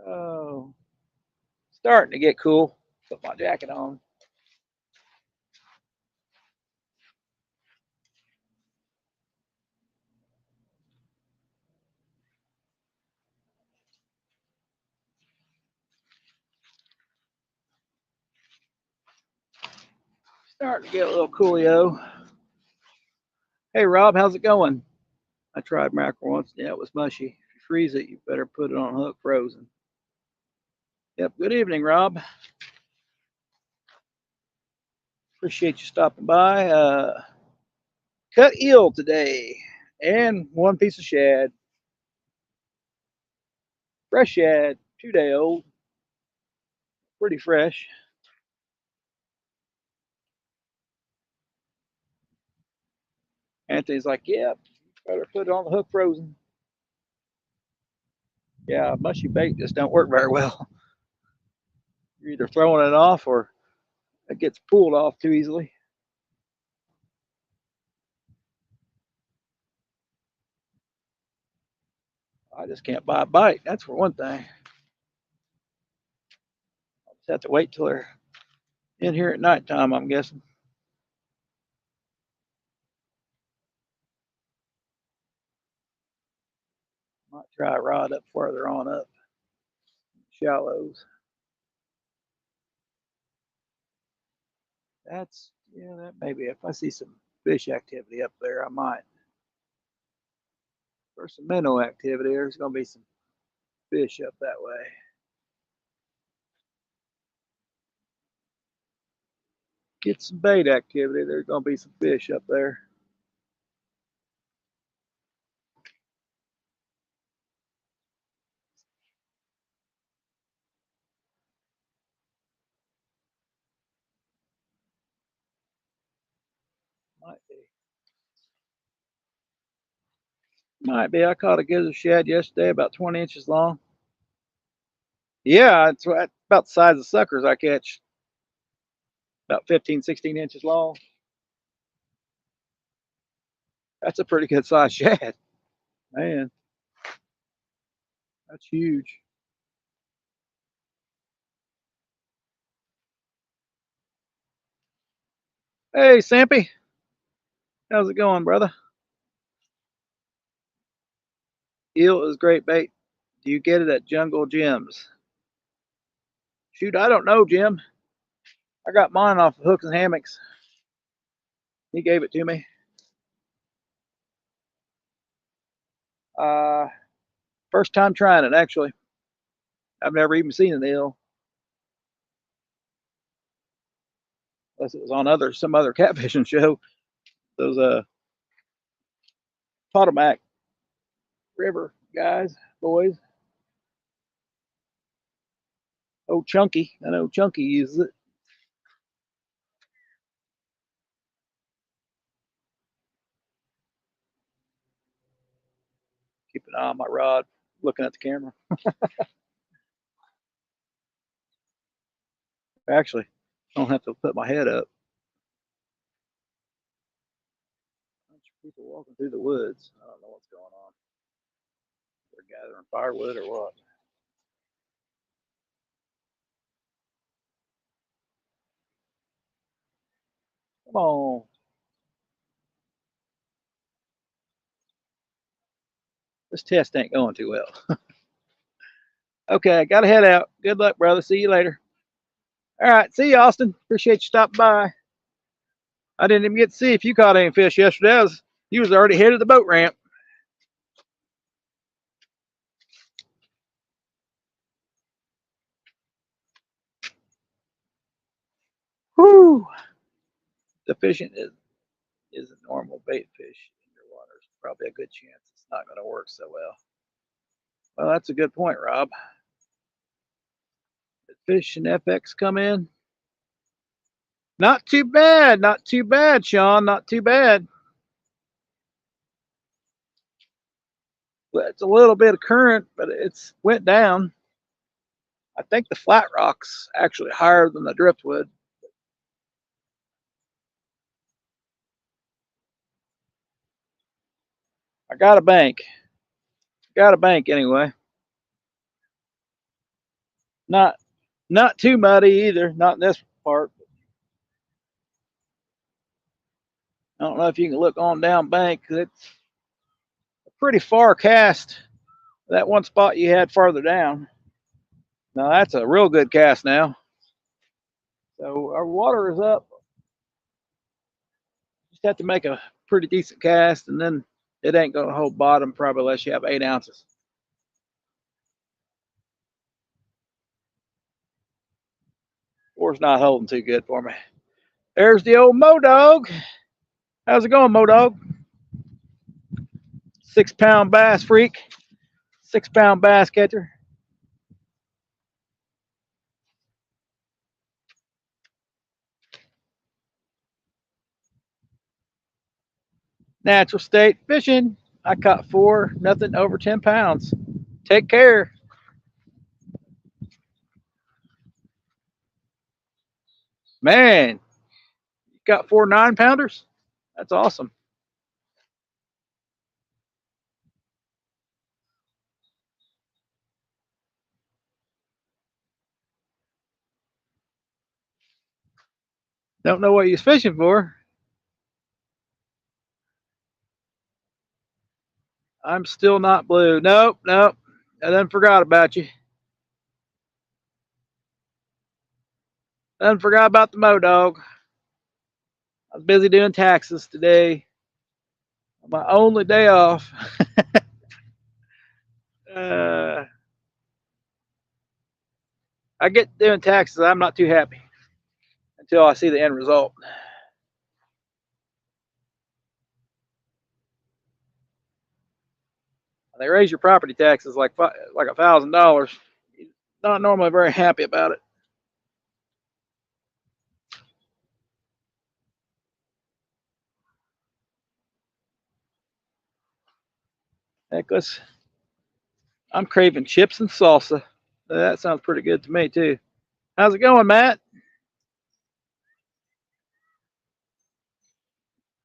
Oh, starting to get cool. Put my jacket on. Starting to get a little coolio. Hey Rob, how's it going? I tried mackerel once. Yeah, it was mushy. If you freeze it, you better put it on hook frozen. Yep. Good evening, Rob. Appreciate you stopping by. Cut eel today, and one piece of shad. Fresh shad, 2-day old. Pretty fresh. Anthony's like, "Yep, better put it on the hook frozen." Yeah, mushy bait just don't work very well. You're either throwing it off or it gets pulled off too easily. I just can't buy a bite. That's for one thing. I'll just have to wait till they're in here at nighttime, I'm guessing. Might try a rod up further on up, shallows. That's, yeah, that maybe if I see some fish activity up there, I might. For some minnow activity, there's going to be some fish up that way. Get some bait activity, there's going to be some fish up there. Might be. Might be. I caught a gizzard shad yesterday, about 20 inches long. Yeah, it's about the size of suckers I catch. About 15, 16 inches long. That's a pretty good size shad. Man, that's huge. Hey, Sampy. How's it going, brother? Eel is great bait. Do you get it at Jungle Gyms? Shoot, I don't know, Jim. I got mine off of Hooks and Hammocks. He gave it to me. Uh, First time trying it, actually. I've never even seen an eel. Unless it was on some other catfishing show. Those Potomac River guys, boys. Oh, Chunky. I know Chunky uses it. Keep an eye on my rod, looking at the camera. Actually, I don't have to put my head up. People walking through the woods. I don't know what's going on. They're gathering firewood or what. Come on. This test ain't going too well. Okay, got to head out. Good luck, brother. See you later. All right, see you, Austin. Appreciate you stopping by. I didn't even get to see if you caught any fish yesterday. You was already headed the boat ramp. Whoo! The fishing is a normal bait fish in your waters. Probably a good chance it's not going to work so well. Well, that's a good point, Rob. Did Fish and FX come in? Not too bad. Not too bad, Sean. Not too bad. It's a little bit of current, but it's went down. I think the flat rock's actually higher than the driftwood. I got a bank. Got a bank anyway. Not not too muddy either. Not in this part. I don't know if you can look on down bank. It's a pretty far cast. That one spot you had farther down. Now that's a real good cast now. So our water is up. Just have to make a pretty decent cast, and then it ain't going to hold bottom probably unless you have 8 ounces. Oar's not holding too good for me. There's the old Mo Dog. How's it going, Mo Dog? 6-pound bass freak. 6-pound bass catcher. Natural state fishing. I caught 4, nothing over 10 pounds. Take care. Man, you got 4 9-pounders? That's awesome. Don't know what you're fishing for. I'm still not blue. Nope, nope. I done forgot about you. Done forgot about the Mo Dog. I was busy doing taxes today. My only day off. uh, I get doing taxes. I'm not too happy until I see the end result. They raise your property taxes like $1,000. Not normally very happy about it. Heck, I'm craving chips and salsa. That sounds pretty good to me too. How's it going, Matt?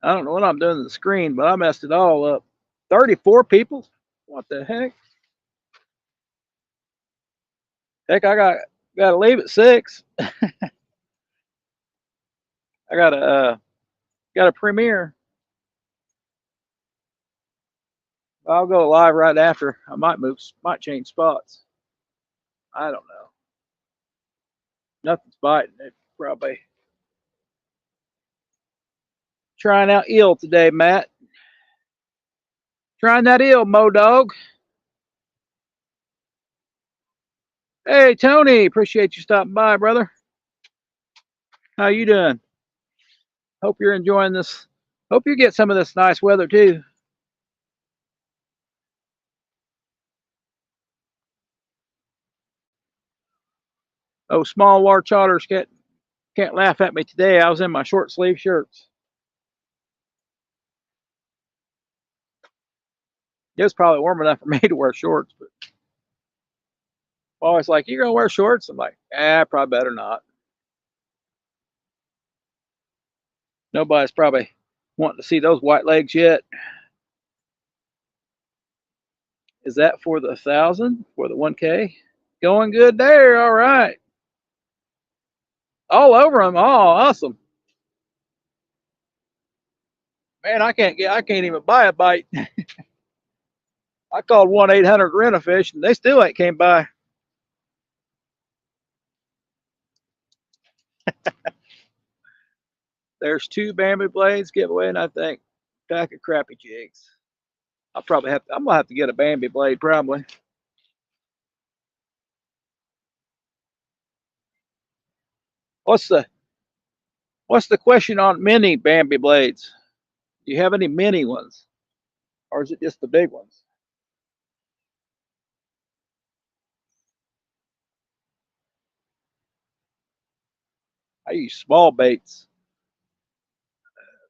I don't know what I'm doing to the screen, but I messed it all up. 34 people? What the heck? Heck, I got to leave at 6. I got a premiere. I'll go live right after. I might change spots. I don't know. Nothing's biting. It probably trying out eel today, Matt. Trying that eel, Mo Dog. Hey, Tony. Appreciate you stopping by, brother. How you doing? Hope you're enjoying this. Hope you get some of this nice weather too. Oh, small water charters can't laugh at me today. I was in my short sleeve shirts. It was probably warm enough for me to wear shorts, but always like, "You're gonna wear shorts?" I'm like, probably better not. Nobody's probably wanting to see those white legs yet. Is that for the 1,000? For the 1K? Going good there. All right. All over them. Oh, awesome. Man, I can't even buy a bite. I called 1-800 rent a fish, and they still ain't came by. There's 2 Bambi blades giveaway, and I think a pack of crappy jigs. I'm gonna have to get a Bambi blade probably. What's the question on mini Bambi blades? Do you have any mini ones, or is it just the big ones? I use small baits.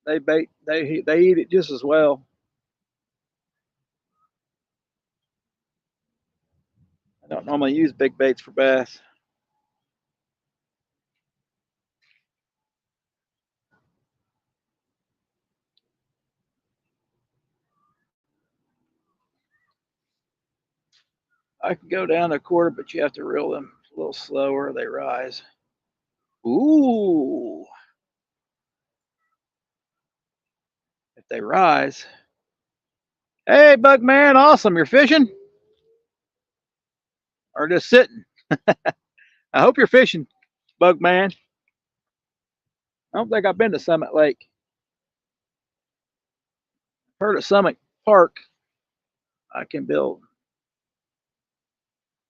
They eat it just as well. I don't normally use big baits for bass. I can go down a quarter, but you have to reel them a little slower. They rise. Ooh. If they rise. Hey, Bug Man, awesome. You're fishing? Or just sitting? I hope you're fishing, Bug Man. I don't think I've been to Summit Lake. Heard of Summit Park. I can build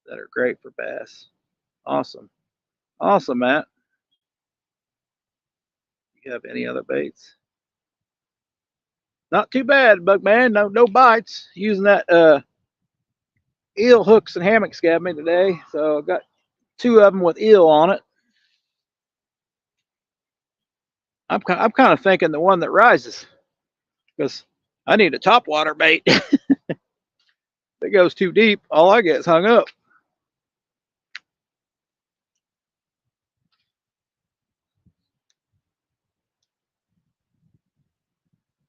that are great for bass. Awesome. Awesome, Matt. You have any other baits? Not too bad, Bug Man. No bites. Using that eel hooks and hammocks got me today. So I got 2 of them with eel on it. I'm kind of thinking the one that rises, because I need a topwater bait. If it goes too deep, all I get is hung up.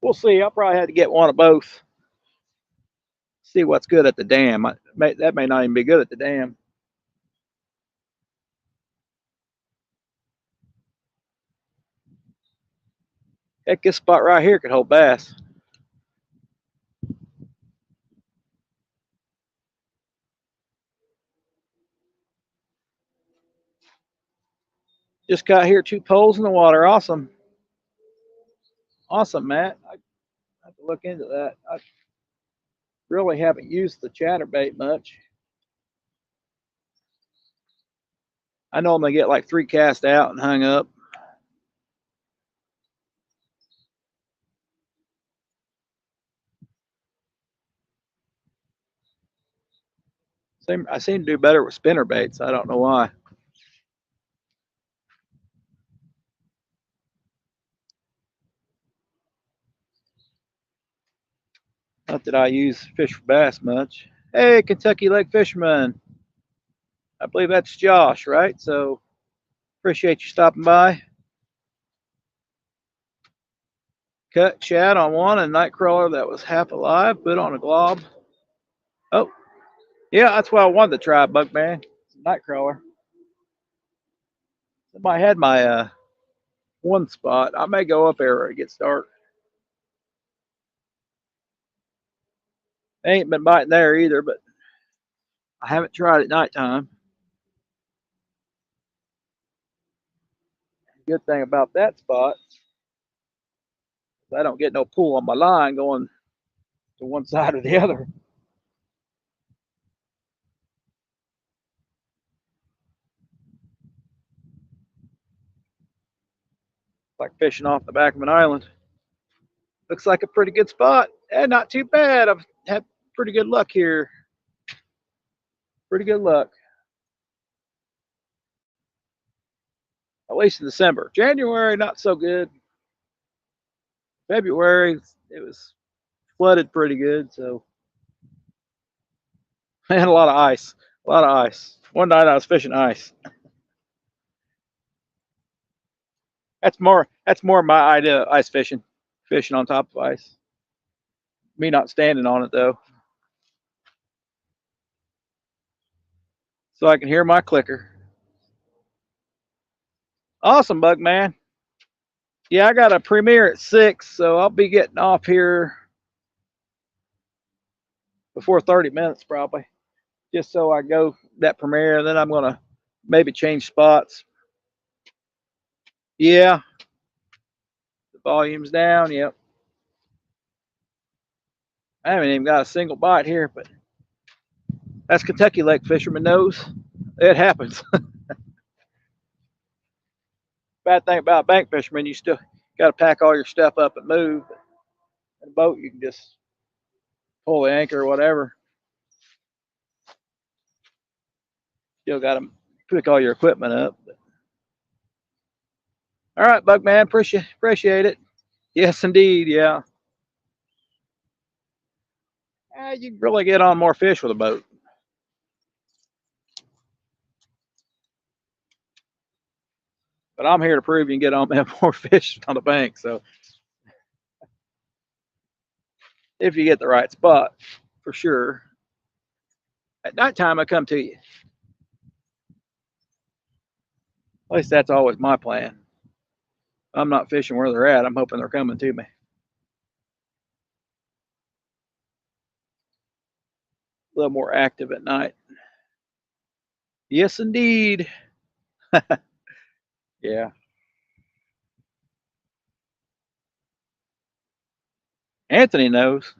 We'll see. I'll probably have to get one of both. See what's good at the dam. That may not even be good at the dam. Heck, this spot right here could hold bass. Just got here 2 poles in the water. Awesome. Awesome, Matt. I have to look into that. I really haven't used the chatterbait much. I normally get like 3 cast out and hung up. I seem to do better with spinner baits. I don't know why. Not that I use fish for bass much. Hey, Kentucky Lake Fisherman. I believe that's Josh, right? So appreciate you stopping by. Cut shad on one and nightcrawler that was half alive, put on a glob. Oh, yeah, that's what I wanted to try, Buckman. Nightcrawler. Somebody had my one spot. I may go up there where it gets dark. They ain't been biting there either, but I haven't tried at nighttime. Good thing about that spot is I don't get no pull on my line going to one side or the other. Like fishing off the back of an island. Looks like a pretty good spot. And not too bad. I've had pretty good luck here. Pretty good luck. At least in December. January, not so good. February, it was flooded pretty good. So I had a lot of ice. A lot of ice. One night I was fishing ice. That's more my idea of ice fishing. Fishing on top of ice. Me not standing on it though. So I can hear my clicker. Awesome, Bug Man. Yeah, I got a premiere at 6, so I'll be getting off here before 30 minutes probably. Just so I go that premiere, and then I'm gonna maybe change spots. Yeah, the volume's down. Yep. I haven't even got a single bite here, but that's Kentucky lake fisherman knows. It happens. Bad thing about bank fishermen, you still got to pack all your stuff up and move. In a boat, you can just pull the anchor or whatever. Still got to pick all your equipment up. All right, Buckman, appreciate it. Yes, indeed. Yeah. You can really get on more fish with a boat. But I'm here to prove you can get on more fish on the bank. So if you get the right spot, for sure. At nighttime, I come to you. At least that's always my plan. I'm not fishing where they're at. I'm hoping they're coming to me. A little more active at night. Yes, indeed. Yeah. Anthony knows.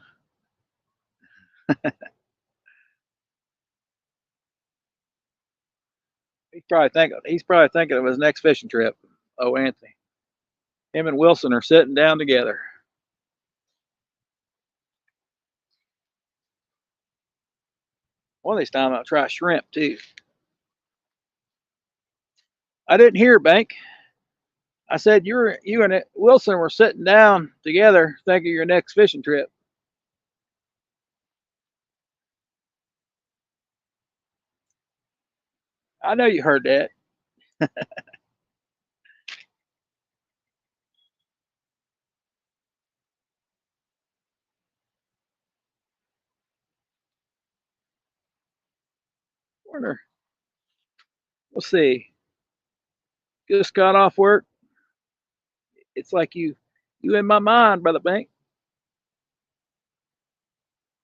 He's probably thinking of his next fishing trip. Oh, Anthony. Him and Wilson are sitting down together. One of these times I'll try shrimp too. I didn't hear, Bank. I said you and Wilson were sitting down together thinking of your next fishing trip. I know you heard that. Warner, we'll see. Just got off work. It's like you in my mind, brother Bank.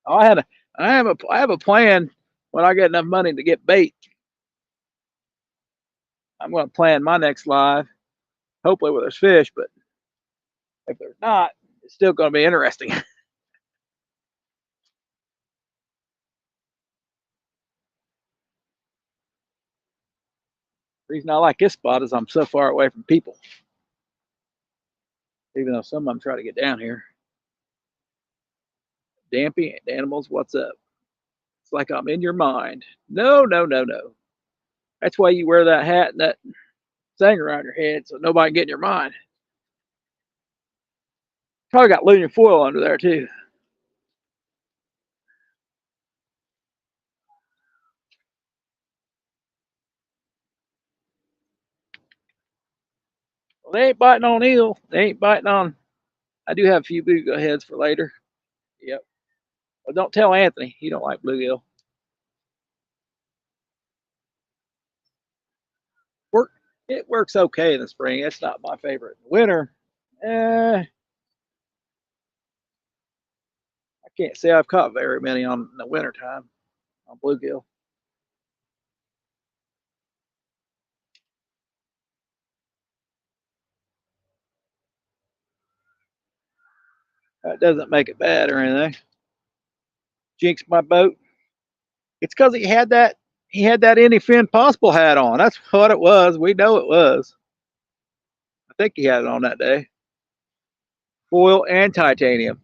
Oh, I have a plan. When I get enough money to get bait, I'm going to plan my next live. Hopefully, where there's fish, but if there's not, it's still going to be interesting. The reason I like this spot is I'm so far away from people. Even though some of them try to get down here. Dampy animals, what's up? It's like I'm in your mind. No, no, no, no. That's why you wear that hat and that thing around your head so nobody can get in your mind. Probably got aluminum foil under there too. Well, they ain't biting on eel. They ain't biting on. I do have a few bluegill heads for later. Yep. Well, don't tell Anthony. He don't like bluegill. Work. It works okay in the spring. It's not my favorite. Winter. I can't say I've caught very many on the winter time on bluegill. That doesn't make it bad or anything. Jinx my boat. It's because he had that any fin possible hat on. That's what it was. We know it was. I think he had it on that day. Foil and titanium.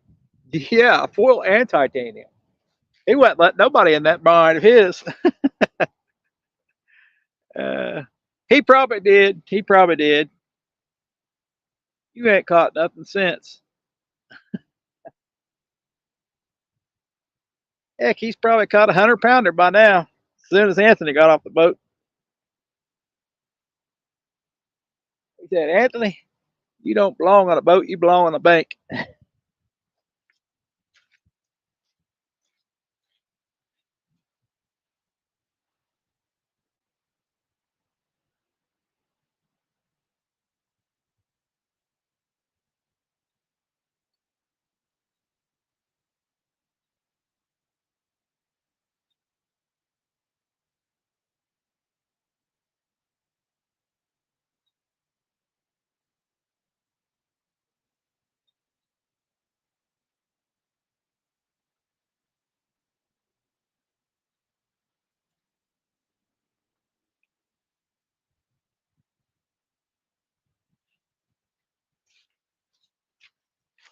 Yeah, foil and titanium. He wouldn't let nobody in that barn of his. Uh, he probably did. He probably did. You ain't caught nothing since. Heck, he's probably caught 100-pounder by now. As soon as Anthony got off the boat, he said, "Anthony, you don't belong on a boat. You belong on a bank."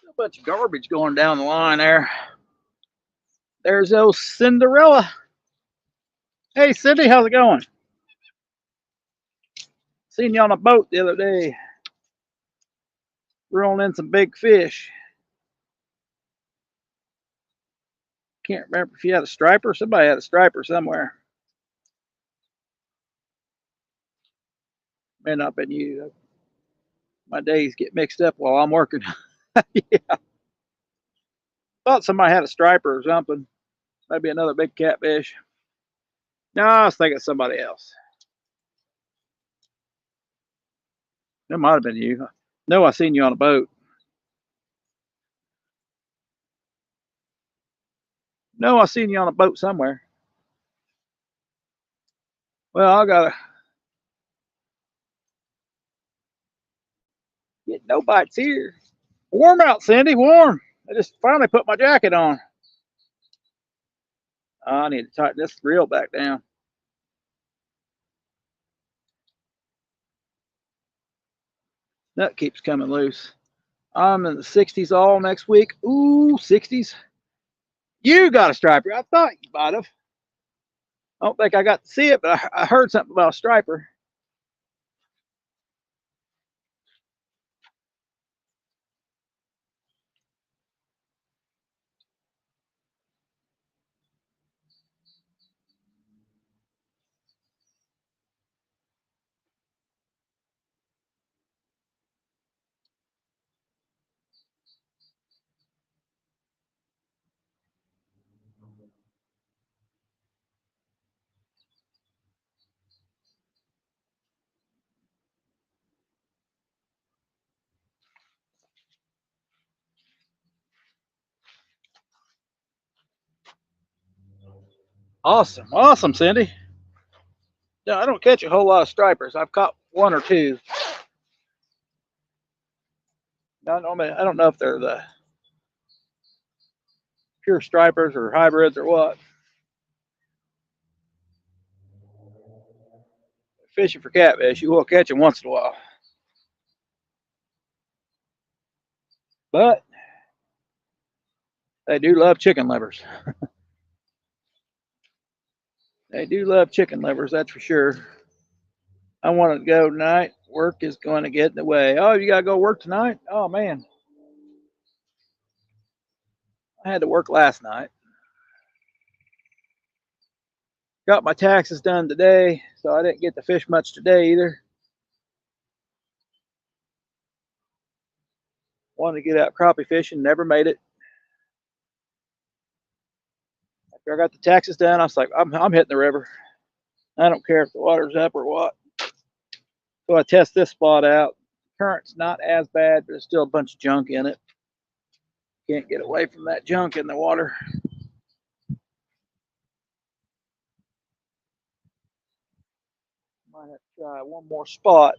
A bunch of garbage going down the line there. There's old Cinderella. Hey, Cindy, how's it going? Seen you on a boat the other day, reeling in some big fish. Can't remember if you had a striper. Somebody had a striper somewhere. May not have been you. My days get mixed up while I'm working. Yeah. Thought somebody had a striper or something. Maybe another big catfish. No, I was thinking somebody else. That might have been you. No, I seen you on a boat. No, I seen you on a boat somewhere. Well, I gotta get no bites here. Warm out, Cindy. Warm. I just finally put my jacket on. Oh, I need to tighten this reel back down. That keeps coming loose. I'm in the 60s all next week. Ooh, 60s. You got a striper. I thought you might have. I don't think I got to see it, but I heard something about a striper. Awesome. Awesome, Cindy. No, I don't catch a whole lot of stripers. I've caught one or two. I don't know if they're the pure stripers or hybrids or what. Fishing for catfish, you will catch them once in a while. But they do love chicken livers. They do love chicken livers, that's for sure. I want to go tonight. Work is going to get in the way. Oh, you got to go work tonight? Oh, man. I had to work last night. Got my taxes done today, so I didn't get to fish much today either. Wanted to get out crappie fishing, never made it. After I got the taxes done, I was like, I'm hitting the river. I don't care if the water's up or what. So I test this spot out. Current's not as bad, but there's still a bunch of junk in it. Can't get away from that junk in the water. Might have to try one more spot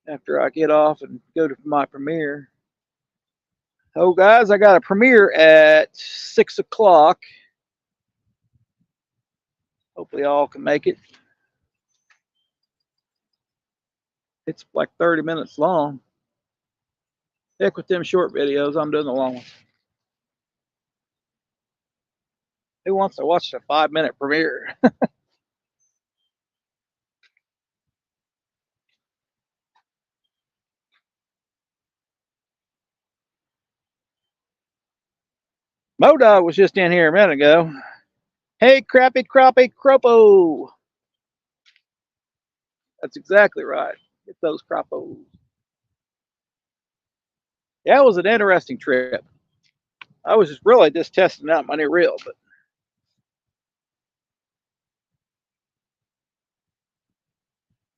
after I get off and go to my premiere. Oh, guys, I got a premiere at 6 o'clock. Hopefully, all can make it. It's like 30 minutes long. Heck with them short videos. I'm doing the long ones. Who wants to watch a 5-minute premiere? Modog was just in here a minute ago. Hey, crappie, crappie, cropo. That's exactly right. Get those crappos. Yeah, it was an interesting trip. I was just really just testing out my new reel, but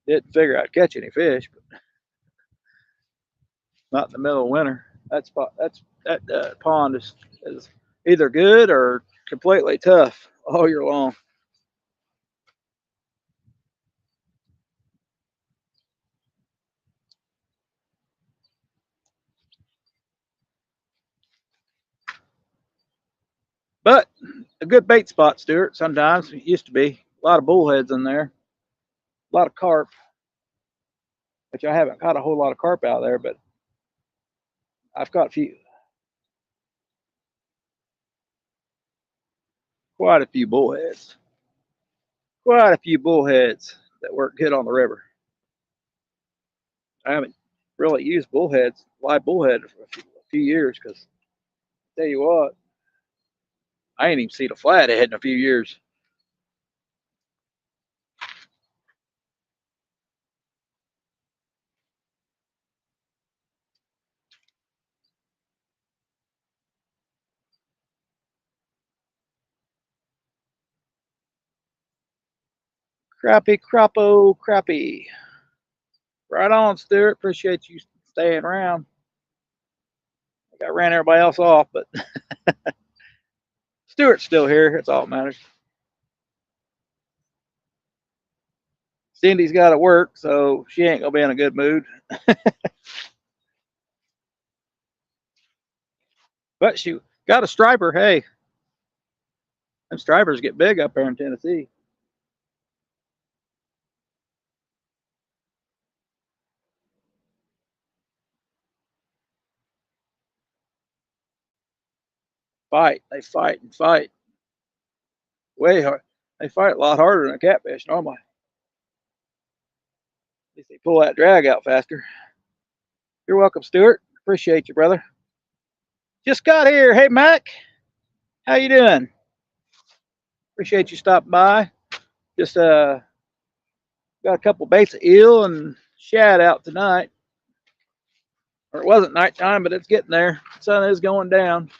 didn't figure I'd catch any fish. But not in the middle of winter. That pond is either good or completely tough all year long. But a good bait spot, Stuart. Sometimes it used to be a lot of bullheads in there, a lot of carp, which I haven't caught a whole lot of carp out there, but I've caught quite a few bullheads. Quite a few bullheads that work good on the river. I haven't really used bullheads, live bullhead for a few years because tell you what, I ain't even seen a flathead in a few years. Crappie, crappo, crappie. Right on, Stuart. Appreciate you staying around. I ran everybody else off, but Stuart's still here. It's all that matters. Cindy's got to work, so she ain't gonna be in a good mood. But she got a striper. Hey, them stripers get big up there in Tennessee. Fight. They fight and fight. Way hard. They fight a lot harder than a catfish normally. At least they pull that drag out faster. You're welcome, Stuart. Appreciate you, brother. Just got here. Hey, Mac. How you doing? Appreciate you stopping by. Just got a couple baits of eel and shad out tonight. Or it wasn't nighttime, but it's getting there. The sun is going down.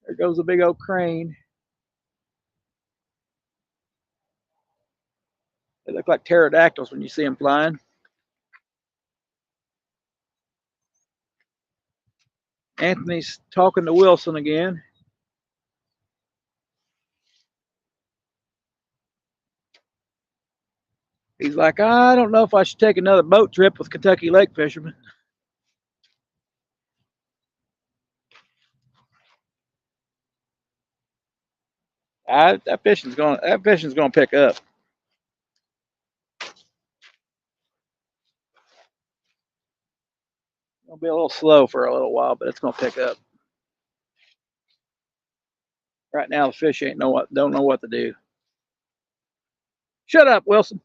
There goes a big old crane. They look like pterodactyls when you see them flying. Anthony's talking to Wilson again. He's like, I don't know if I should take another boat trip with Kentucky lake fishermen. That fishing's gonna pick up. It'll be a little slow for a little while, but it's gonna pick up. Right now, the fish don't know what to do. Shut up, Wilson.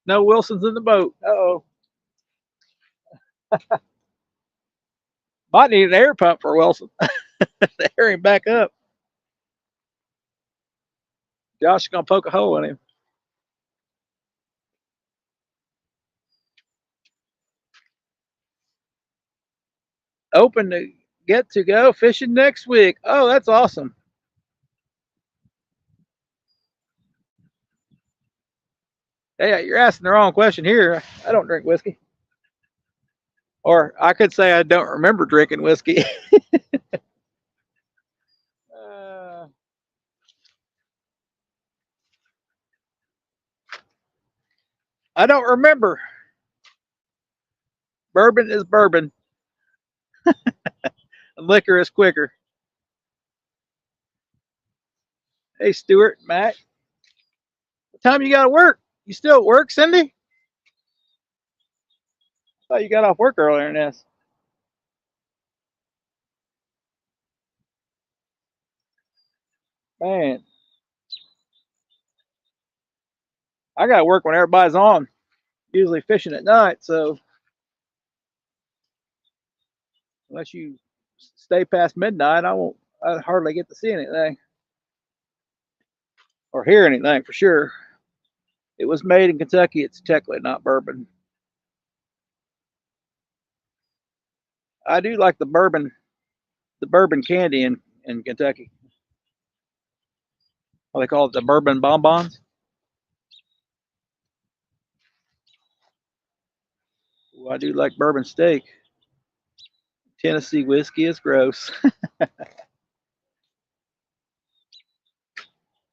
No, Wilson's in the boat. Uh-oh. Might need an air pump for Wilson. Air him back up. Josh is gonna poke a hole in him. Open to get to go fishing next week. Oh, that's awesome. Hey, you're asking the wrong question here. I don't drink whiskey. Or I could say I don't remember drinking whiskey. I don't remember. Bourbon is bourbon. And liquor is quicker. Hey, Stuart, Matt. What time you got to work? You still at work, Cindy? I thought you got off work earlier than this. Man, I got to work when everybody's on. Usually fishing at night, so unless you stay past midnight, I hardly get to see anything or hear anything for sure. It was made in Kentucky. It's technically not bourbon. I do like the bourbon candy in Kentucky. What they call it, the bourbon bonbons. Ooh, I do like bourbon steak. Tennessee whiskey is gross.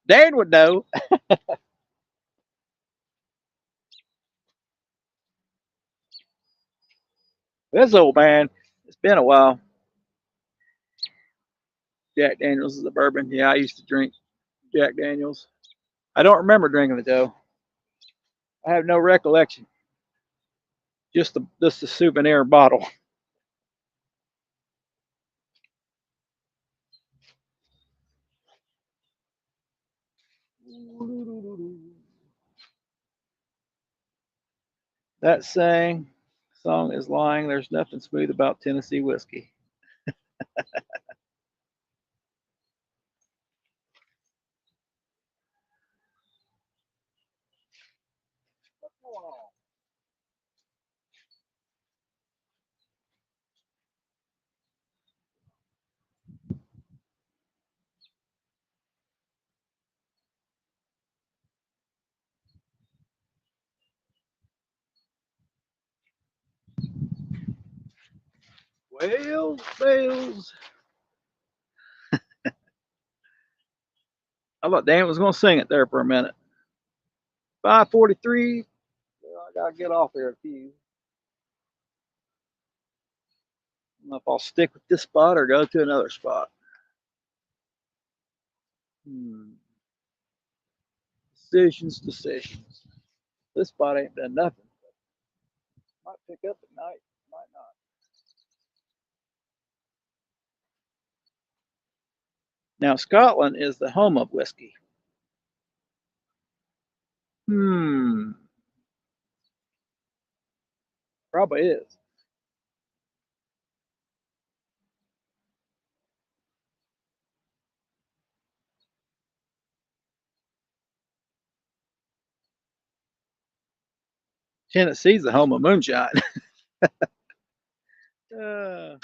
Dan would know. This old man, it's been a while. Jack Daniels is a bourbon. Yeah, I used to drink Jack Daniels. I don't remember drinking it though. I have no recollection. Just the souvenir bottle. That song is lying. There's nothing smooth about Tennessee whiskey. Wales, Wales. I thought Dan was going to sing it there for a minute. 5:43. Well, I got to get off here a few. I don't know if I'll stick with this spot or go to another spot. Decisions. This spot ain't done nothing. Might pick up at night, might not. Now, Scotland is the home of whiskey. Probably is. Tennessee's the home of moonshine. uh,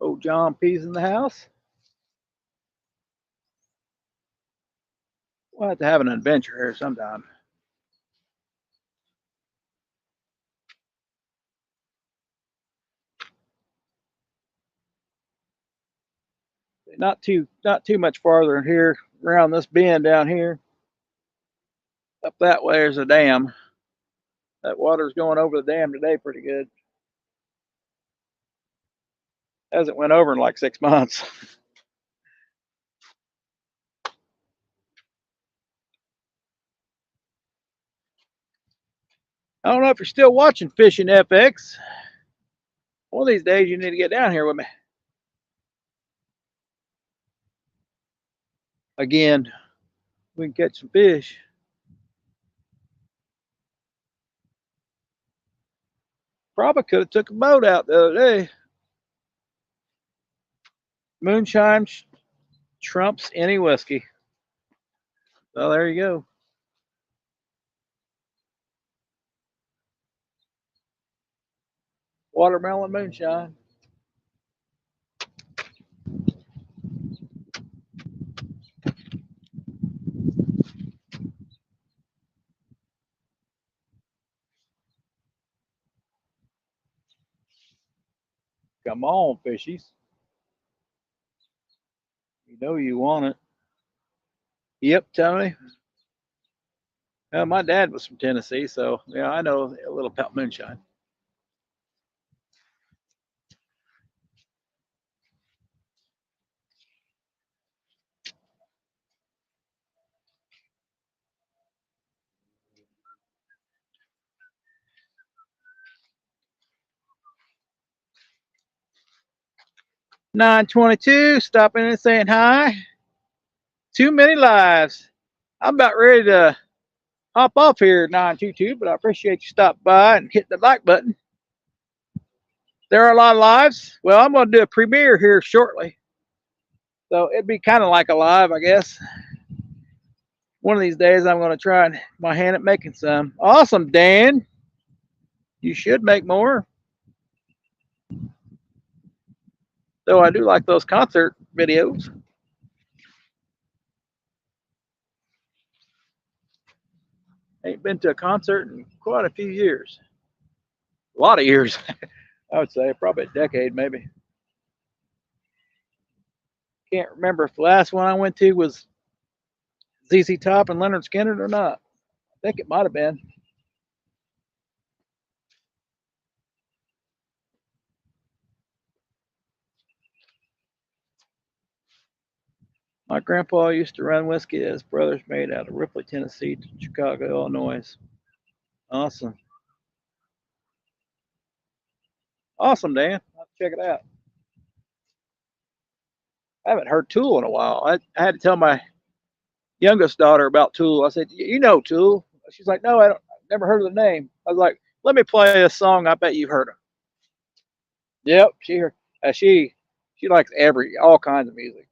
old John P's in the house. We'll have to have an adventure here sometime. Not too much farther in here, around this bend down here. Up that way there's a dam. That water's going over the dam today pretty good. Hasn't went over in like 6 months. I don't know if you're still watching Fishing FX. One of these days you need to get down here with me. Again, we can catch some fish. Probably could have took a boat out the other day. Moonshine trumps any whiskey. So there you go. Watermelon moonshine. Come on, fishies. You know you want it. Yep, Tony. My dad was from Tennessee, so yeah, I know a little about moonshine. $9.22, stopping and saying hi. Too many lives. I'm about ready to hop off here at 922, but I appreciate you stopping by and hitting the like button. There are a lot of lives. Well, I'm going to do a premiere here shortly. So it'd be kind of like a live, I guess. One of these days, I'm going to try my hand at making some. Awesome, Dan. You should make more. Though I do like those concert videos. Ain't been to a concert in quite a few years. A lot of years, I would say. Probably a decade, maybe. Can't remember if the last one I went to was ZZ Top and Leonard Skinner or not. I think it might have been. My grandpa used to run whiskey that his brothers made out of Ripley, Tennessee to Chicago, Illinois. Awesome. Awesome, Dan. I'll check it out. I haven't heard Tool in a while. I had to tell my youngest daughter about Tool. I said, "You know Tool?" She's like, "No, I don't. I've never heard of the name." I was like, "Let me play a song. I bet you've heard of." Yep, she likes all kinds of music.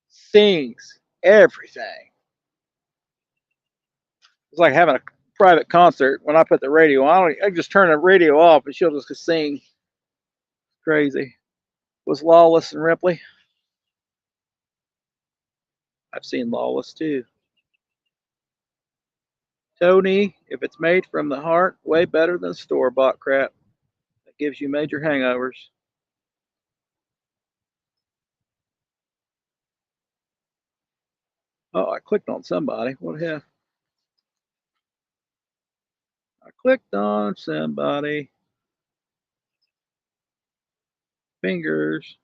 Sings everything. It's like having a private concert. When I put the radio on, I just turn the radio off and she'll just sing. Crazy. Was Lawless and Ripley? I've seen Lawless too. Tony, if it's made from the heart, way better than store bought crap that gives you major hangovers. Oh, I clicked on somebody. What the hell? I clicked on somebody. Fingers.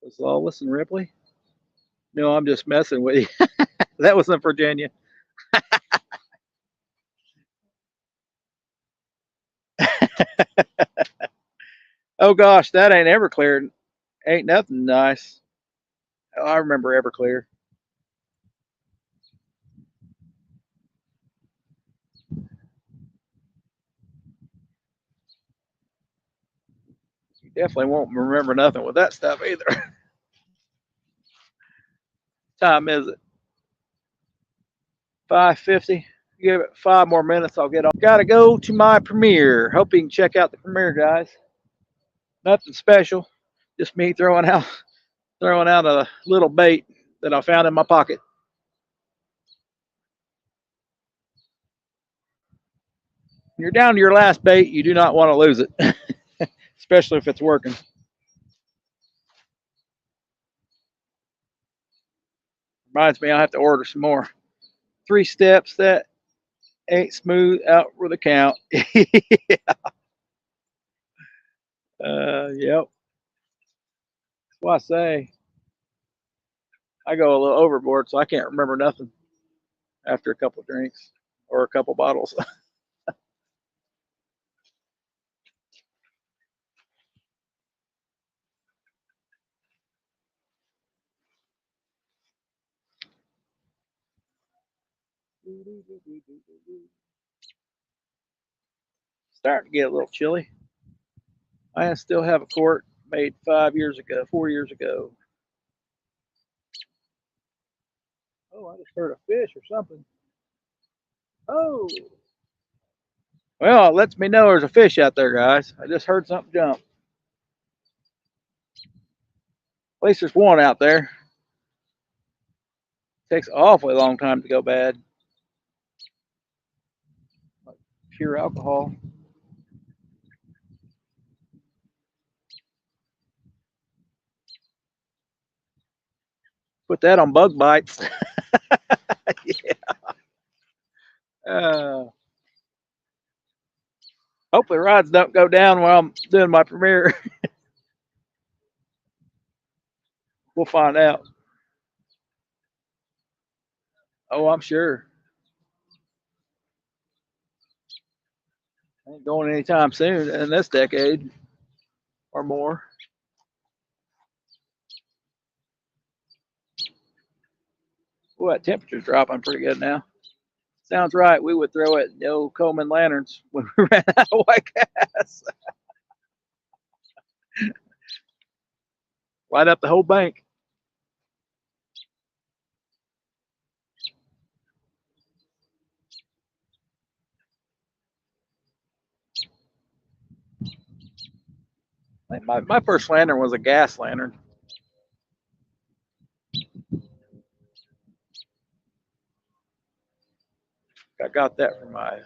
Was Lawless and Ripley? No, I'm just messing with you. That was in Virginia. Oh gosh, that ain't Everclear. Ain't nothing nice. Oh, I remember Everclear. You definitely won't remember nothing with that stuff either. Time is it? 5:50. Give it 5 more minutes. I'll get on. Got to go to my premiere. Hope you can check out the premiere, guys. Nothing special. Just me throwing out a little bait that I found in my pocket. When you're down to your last bait, you do not want to lose it, especially if it's working. Reminds me, I have to order some more. 3 steps that ain't smooth out with a count. Yep. That's why I say I go a little overboard, so I can't remember nothing after a couple of drinks or a couple bottles. Starting to get a little chilly. I still have a quart made 5 years ago, 4 years ago. Oh, I just heard a fish or something. Oh, well, it lets me know there's a fish out there, guys. I just heard something jump. At least there's one out there. It takes an awfully long time to go bad. Like pure alcohol. Put that on bug bites. Yeah. Hopefully rods don't go down while I'm doing my premiere. We'll find out. Oh, I'm sure. Ain't going anytime soon in this decade or more. Boy, that temperature's dropping pretty good now. Sounds right. We would throw it in the old Coleman lanterns when we ran out of white gas. Light up the whole bank. My first lantern was a gas lantern. I got that for my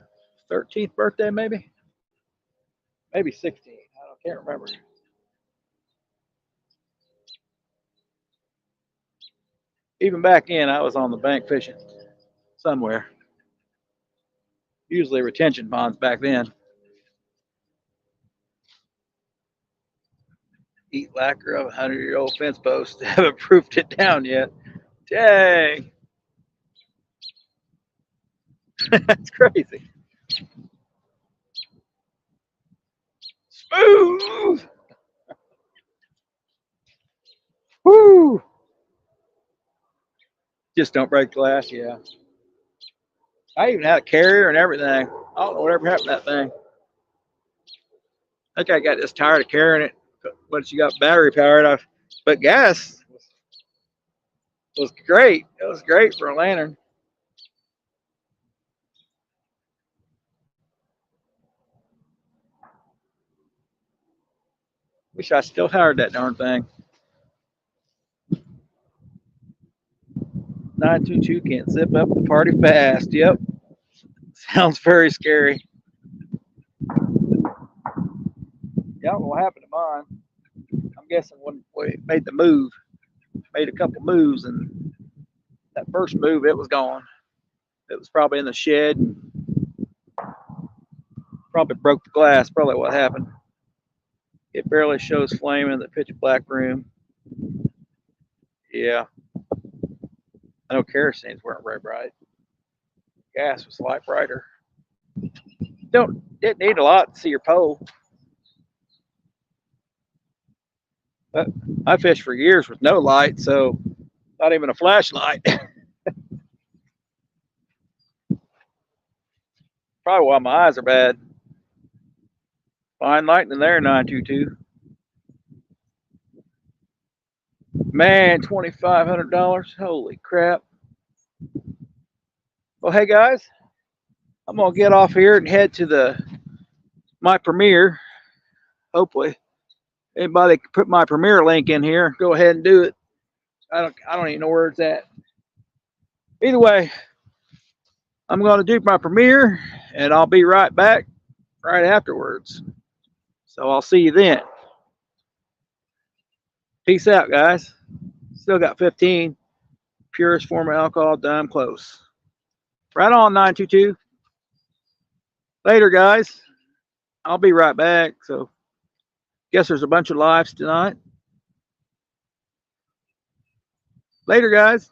13th birthday, maybe 16th. Can't remember. Even back then, I was on the bank fishing somewhere. Usually retention ponds back then. Eat lacquer of a 100-year-old fence post. Haven't proofed it down yet. Dang. That's crazy. Smooth. Woo. Just don't break glass. Yeah. I even had a carrier and everything. I don't know whatever happened to that thing. I think I got just tired of carrying it. Once you got battery powered, but gas was great. It was great for a lantern. Wish I still hired that darn thing. 922 can't zip up the party fast. Yep. Sounds very scary. Yeah, I don't know what happened to mine. I'm guessing when we made the move, made a couple moves, and that first move, it was gone. It was probably in the shed and probably broke the glass. Probably what happened. It barely shows flame in the pitch black room. Yeah. I know kerosene weren't very bright. Gas was a lot brighter. Didn't need a lot to see your pole. But I fished for years with no light, so not even a flashlight. Probably why my eyes are bad. Fine light in there, 922. Man, $2,500. Holy crap. Well, hey guys, I'm gonna get off here and head to my premiere. Hopefully, anybody can put my premiere link in here. Go ahead and do it. I don't even know where it's at. Either way, I'm gonna do my premiere, and I'll be right back right afterwards. So I'll see you then. Peace out, guys. Still got 15. Purest form of alcohol, dime close. Right on, 922. Later, guys. I'll be right back. So, guess there's a bunch of lives tonight. Later, guys.